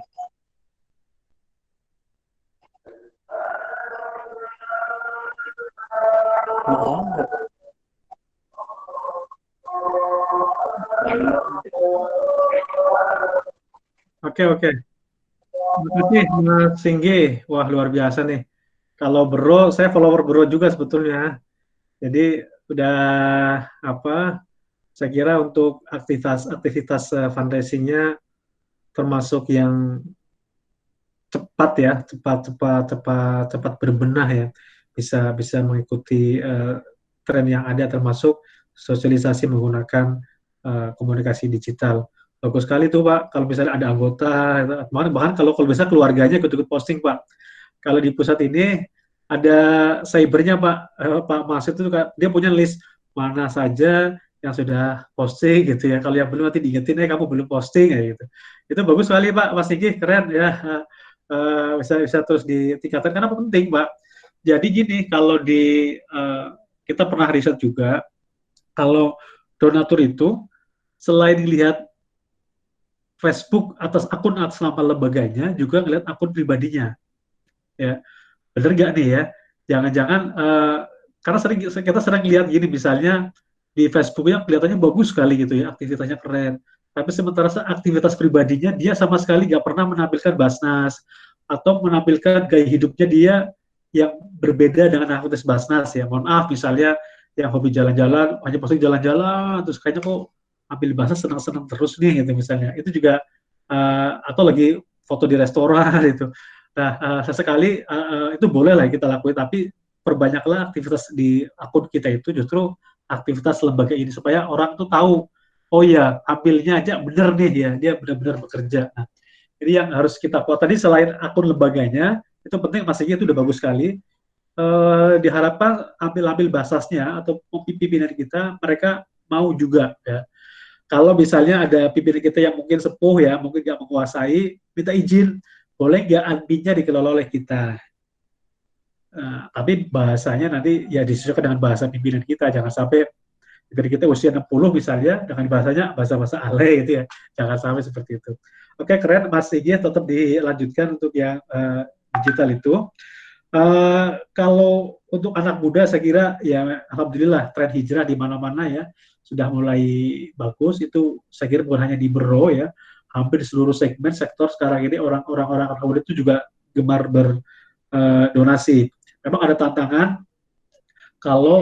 Oke. Terima kasih Mas Singgi. Wah, luar biasa nih. Kalau Bro, saya follower Bro juga sebetulnya. Jadi udah apa? Saya kira untuk aktivitas fundraisingnya termasuk yang cepat ya, cepat berbenah ya, bisa mengikuti tren yang ada, termasuk sosialisasi menggunakan komunikasi digital. Bagus sekali tuh Pak, kalau misalnya ada anggota, bahkan kalau bisa keluarganya ikut-ikut posting Pak. Kalau di pusat ini ada cybernya Pak, Pak Mas itu dia punya list mana saja yang sudah posting gitu ya. Kalau yang belum nanti diingetin, kamu belum posting ya gitu. Itu bagus sekali Pak, Mas Niki, keren ya. Bisa terus ditingkatkan karena penting Pak. Jadi gini, kalau kita pernah riset juga, kalau donatur itu selain dilihat Facebook atas nama lembaganya, juga ngelihat akun pribadinya. Ya, bener nggak nih ya? Jangan-jangan karena kita sering lihat gini, misalnya di Facebooknya kelihatannya bagus sekali gitu ya, aktivitasnya keren. Tapi sementara aktivitas pribadinya dia sama sekali nggak pernah menampilkan Basnas atau menampilkan gaya hidupnya dia yang berbeda dengan aktivitas Basnas ya. Mohon maaf, misalnya yang hobi jalan-jalan, hanya posting jalan-jalan, terus kayaknya kok ambil Basnas senang-senang terus nih gitu misalnya. Itu juga atau lagi foto di restoran itu. Nah, sesekali itu boleh lah kita lakuin, tapi perbanyaklah aktivitas di akun kita itu justru aktivitas lembaga ini supaya orang tuh tahu, oh ya, ambilnya aja bener nih ya, dia benar-benar bekerja. Nah, jadi yang harus kita buat tadi selain akun lembaganya, itu penting, pastinya itu udah bagus sekali. Diharapkan ambil basasnya atau pimpinan kita, mereka mau juga ya. Kalau misalnya ada pimpinan kita yang mungkin sepuh ya, mungkin nggak menguasai, minta izin, boleh nggak adminnya dikelola oleh kita. Tapi bahasanya nanti ya disesuaikan dengan bahasa pimpinan kita, jangan sampai pimpinan kita usia 60 misalnya, dengan bahasanya bahasa-bahasa alay gitu ya, jangan sampai seperti itu. Oke, keren Mas Igi, tetap dilanjutkan untuk yang digital itu. Kalau untuk anak muda saya kira ya alhamdulillah tren hijrah di mana-mana ya sudah mulai bagus, itu saya kira bukan hanya di Bero ya, hampir di seluruh segmen sektor sekarang ini orang-orang anak muda itu juga gemar berdonasi. Memang ada tantangan kalau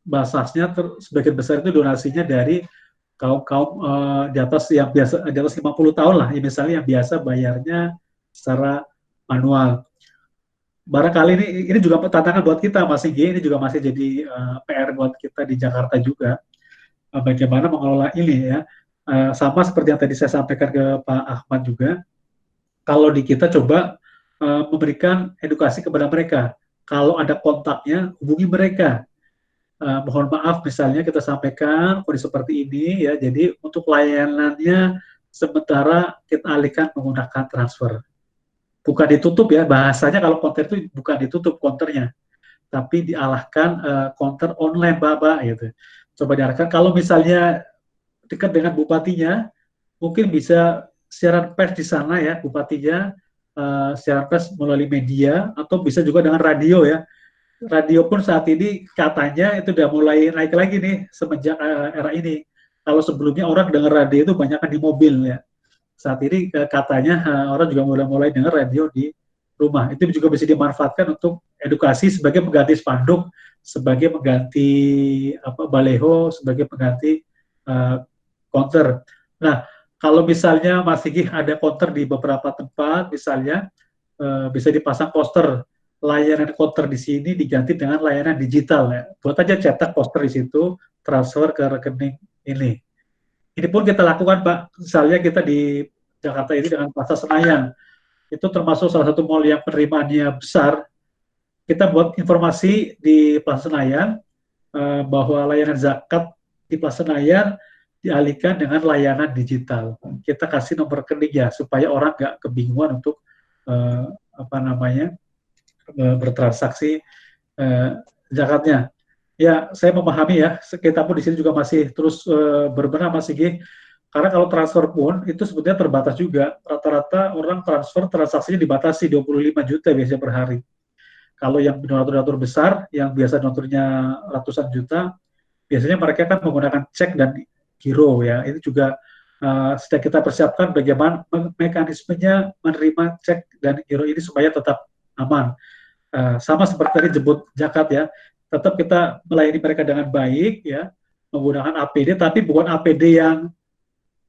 basasnya sebagian besar itu donasinya dari kaum di atas 50 tahun lah, ya, misalnya yang biasa bayarnya secara manual. Barangkali ini juga tantangan buat kita Mas Igi, ini juga masih jadi PR buat kita di Jakarta juga, bagaimana mengelola ini ya. Sama seperti yang tadi saya sampaikan ke Pak Ahmad juga, kalau di kita coba memberikan edukasi kepada mereka, kalau ada kontaknya hubungi mereka. Mohon maaf misalnya kita sampaikan kondisi seperti ini ya, jadi untuk layanannya sementara kita alihkan menggunakan transfer. Bukan ditutup ya, bahasanya kalau konter itu bukan ditutup konternya, tapi dialahkan konter online Bapak gitu. Coba diarahkan, kalau misalnya dekat dengan bupatinya, mungkin bisa siaran pers di sana ya, bupatinya siaran pers melalui media, atau bisa juga dengan radio ya. Radio pun saat ini katanya itu udah mulai naik lagi nih semenjak era ini. Kalau sebelumnya orang dengar radio itu banyak di mobil ya. Saat ini katanya orang juga mulai dengar radio di rumah. Itu juga bisa dimanfaatkan untuk edukasi sebagai pengganti spanduk, sebagai pengganti baleho, sebagai pengganti konter. Nah, kalau misalnya Mas Sigi ada konter di beberapa tempat, misalnya bisa dipasang poster layanan konter di sini diganti dengan layanan digital ya. Buat aja cetak poster di situ, transfer ke rekening ini. Ini pun kita lakukan Pak, misalnya kita di Jakarta ini dengan Plaza Senayan, itu termasuk salah satu mall yang penerimaannya besar. Kita buat informasi di Plaza Senayan bahwa layanan zakat di Plaza Senayan dialihkan dengan layanan digital. Kita kasih nomor rekening ya, supaya orang nggak kebingungan untuk bertransaksi zakatnya. Ya, saya memahami ya, kita pun di sini juga masih terus berbenah Mas Sigi, karena kalau transfer pun itu sebetulnya terbatas juga. Rata-rata orang transfer transaksinya dibatasi 25 juta biasanya per hari. Kalau yang donatur-donatur besar, yang biasa donaturnya ratusan juta, biasanya mereka kan menggunakan cek dan giro ya. Itu juga sedang kita persiapkan bagaimana mekanismenya menerima cek dan giro ini supaya tetap aman. Sama seperti tadi jemput zakat ya, tetap kita melayani mereka dengan baik ya, menggunakan APD, tapi bukan APD yang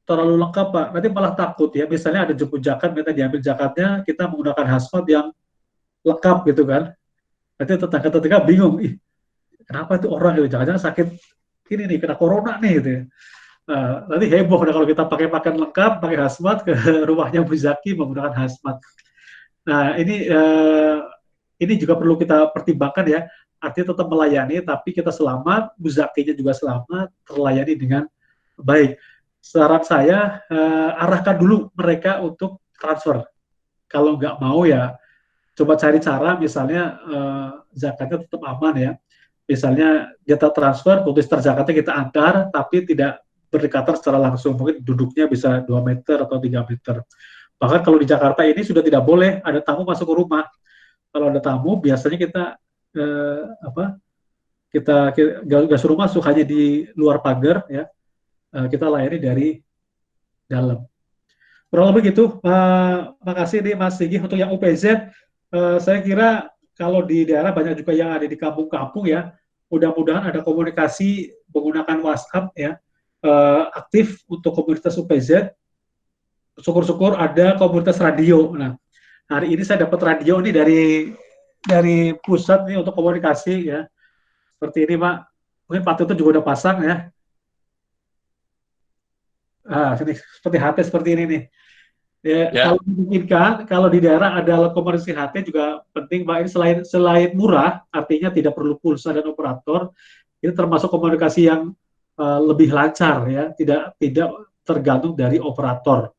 terlalu lengkap Pak, nanti malah takut ya, misalnya ada jemput zakat, minta diambil zakatnya, kita menggunakan hazmat yang lengkap gitu kan, nanti tetangga-tetangga bingung, ih kenapa itu orang gitu, jangan-jangan sakit ini nih, kena corona nih gitu ya. Nanti heboh kalau kita pakai pakaian lengkap, pakai hazmat ke rumahnya Bu Zaki menggunakan hazmat. Nah ini juga perlu kita pertimbangkan ya, artinya tetap melayani, tapi kita selamat, Bu Zakinya juga selamat, terlayani dengan baik. Saran saya, arahkan dulu mereka untuk transfer. Kalau nggak mau ya, coba cari cara, misalnya zakatnya tetap aman ya. Misalnya kita transfer, tulis zakatnya kita antar, tapi tidak berdekatan secara langsung. Mungkin duduknya bisa 2 meter atau 3 meter. Bahkan kalau di Jakarta ini sudah tidak boleh ada tamu masuk ke rumah. Kalau ada tamu, biasanya kita nggak suruh masuk, hanya di luar pagar ya. Kita layani dari dalam. Kurang lebih gitu. Makasih nih Mas Sigi untuk yang UPZ. Saya kira kalau di daerah banyak juga yang ada di kampung-kampung ya. Mudah-mudahan ada komunikasi menggunakan WhatsApp ya, aktif untuk komunitas UPZ. Syukur-syukur ada komunitas radio. Nah, hari ini saya dapat radio nih dari pusat nih untuk komunikasi ya. Seperti ini Pak. Mungkin Pak Tutu juga udah pasang ya. Seperti HT seperti ini nih. Ya. Kalau dimungkinkan, kalau di daerah ada komunikasi HT juga penting Pak. Ini selain murah, artinya tidak perlu pulsa dan operator. Ini termasuk komunikasi yang lebih lancar ya, tidak tergantung dari operator.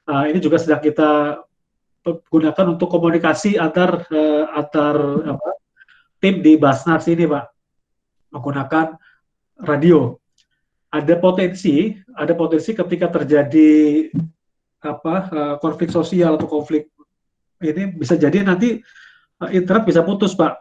Ini juga sedang kita gunakan untuk komunikasi antar tim di Basnas ini Pak, menggunakan radio. Ada potensi ketika terjadi konflik sosial atau konflik ini, bisa jadi nanti internet bisa putus Pak.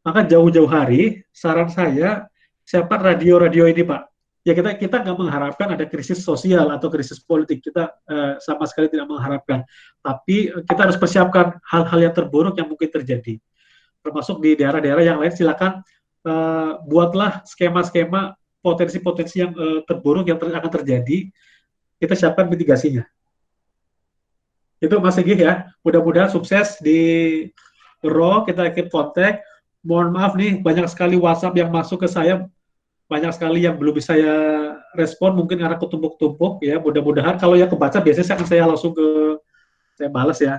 Maka jauh-jauh hari saran saya siapkan radio-radio ini Pak. Ya kita nggak mengharapkan ada krisis sosial atau krisis politik, kita sama sekali tidak mengharapkan. Tapi kita harus persiapkan hal-hal yang terburuk yang mungkin terjadi. Termasuk di daerah-daerah yang lain, silakan buatlah skema-skema potensi-potensi yang terburuk yang akan terjadi, kita siapkan mitigasinya. Itu Mas Sigi ya, mudah-mudahan sukses di RO, kita keep kontak. Mohon maaf nih, banyak sekali WhatsApp yang masuk ke saya, banyak sekali yang belum bisa saya respon, mungkin karena ketumpuk-tumpuk ya. Mudah-mudahan kalau yang kebaca, biasanya saya langsung saya balas ya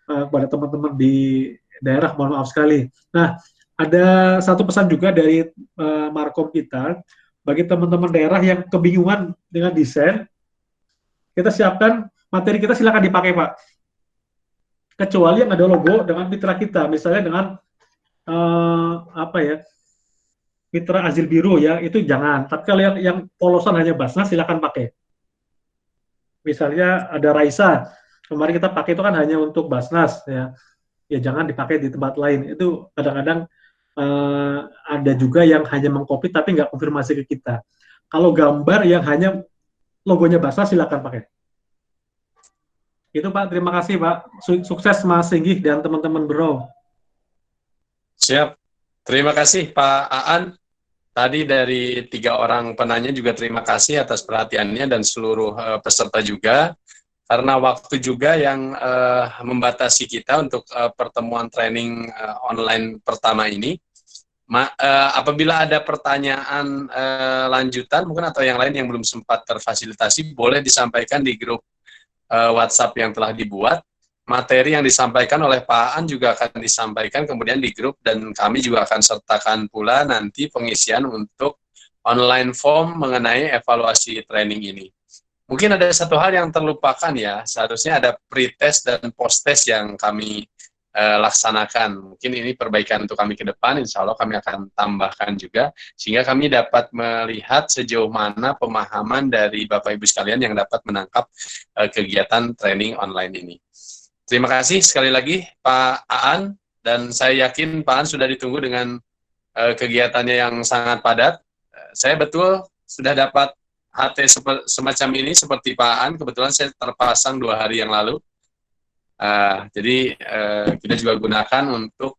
kepada teman-teman di daerah, mohon maaf sekali. Nah, ada satu pesan juga dari Markom kita, bagi teman-teman daerah yang kebingungan dengan desain, kita siapkan materi kita, silakan dipakai Pak. Kecuali yang ada logo dengan mitra kita, misalnya dengan Mitra Azil Biru ya, itu jangan. Tapi kalau yang polosan hanya Basnas, silakan pakai. Misalnya ada Raisa, kemarin kita pakai itu kan hanya untuk Basnas ya. Ya jangan dipakai di tempat lain. Itu kadang-kadang ada juga yang hanya mengcopy tapi nggak konfirmasi ke kita. Kalau gambar yang hanya logonya Basnas, silakan pakai. Itu Pak, terima kasih Pak. Sukses Mas Singgi dan teman-teman Bro. Siap. Terima kasih Pak Aan. Tadi dari 3 orang penanya juga terima kasih atas perhatiannya dan seluruh peserta juga. Karena waktu juga yang membatasi kita untuk pertemuan training online pertama ini. Apabila ada pertanyaan lanjutan mungkin atau yang lain yang belum sempat terfasilitasi, boleh disampaikan di grup WhatsApp yang telah dibuat. Materi yang disampaikan oleh Pak Aan juga akan disampaikan kemudian di grup, dan kami juga akan sertakan pula nanti pengisian untuk online form mengenai evaluasi training ini. Mungkin ada satu hal yang terlupakan ya, seharusnya ada pre-test dan post-test yang kami laksanakan. Mungkin ini perbaikan untuk kami ke depan, insya Allah kami akan tambahkan juga, sehingga kami dapat melihat sejauh mana pemahaman dari Bapak Ibu sekalian yang dapat menangkap kegiatan training online ini. Terima kasih sekali lagi Pak Aan, dan saya yakin Pak Aan sudah ditunggu dengan kegiatannya yang sangat padat. Saya betul sudah dapat HT semacam ini seperti Pak Aan, kebetulan saya terpasang 2 hari yang lalu. Jadi kita juga gunakan untuk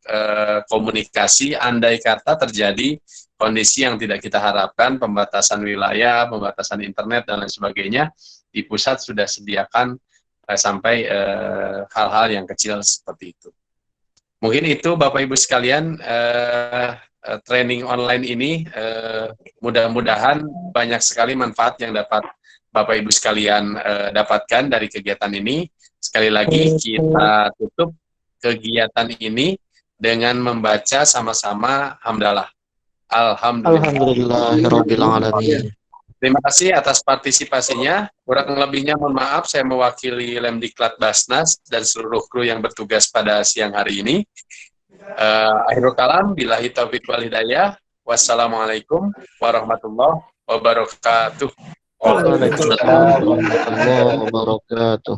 komunikasi andai kata terjadi kondisi yang tidak kita harapkan, pembatasan wilayah, pembatasan internet, dan lain sebagainya, di pusat sudah sediakan sampai hal-hal yang kecil seperti itu. Mungkin itu Bapak Ibu sekalian, training online ini mudah-mudahan banyak sekali manfaat yang dapat Bapak Ibu sekalian dapatkan dari kegiatan ini. Sekali lagi kita tutup kegiatan ini dengan membaca sama-sama hamdalah. Alhamdulillahirabbil alamin. Terima kasih atas partisipasinya. Kurang lebihnya mohon maaf, saya mewakili Lemdiklat Basnas dan seluruh kru yang bertugas pada siang hari ini. Akhirul kalam, billahi taufiq wal hidayah. Wassalamualaikum warahmatullahi wabarakatuh. Waalaikumsalam warahmatullahi wabarakatuh.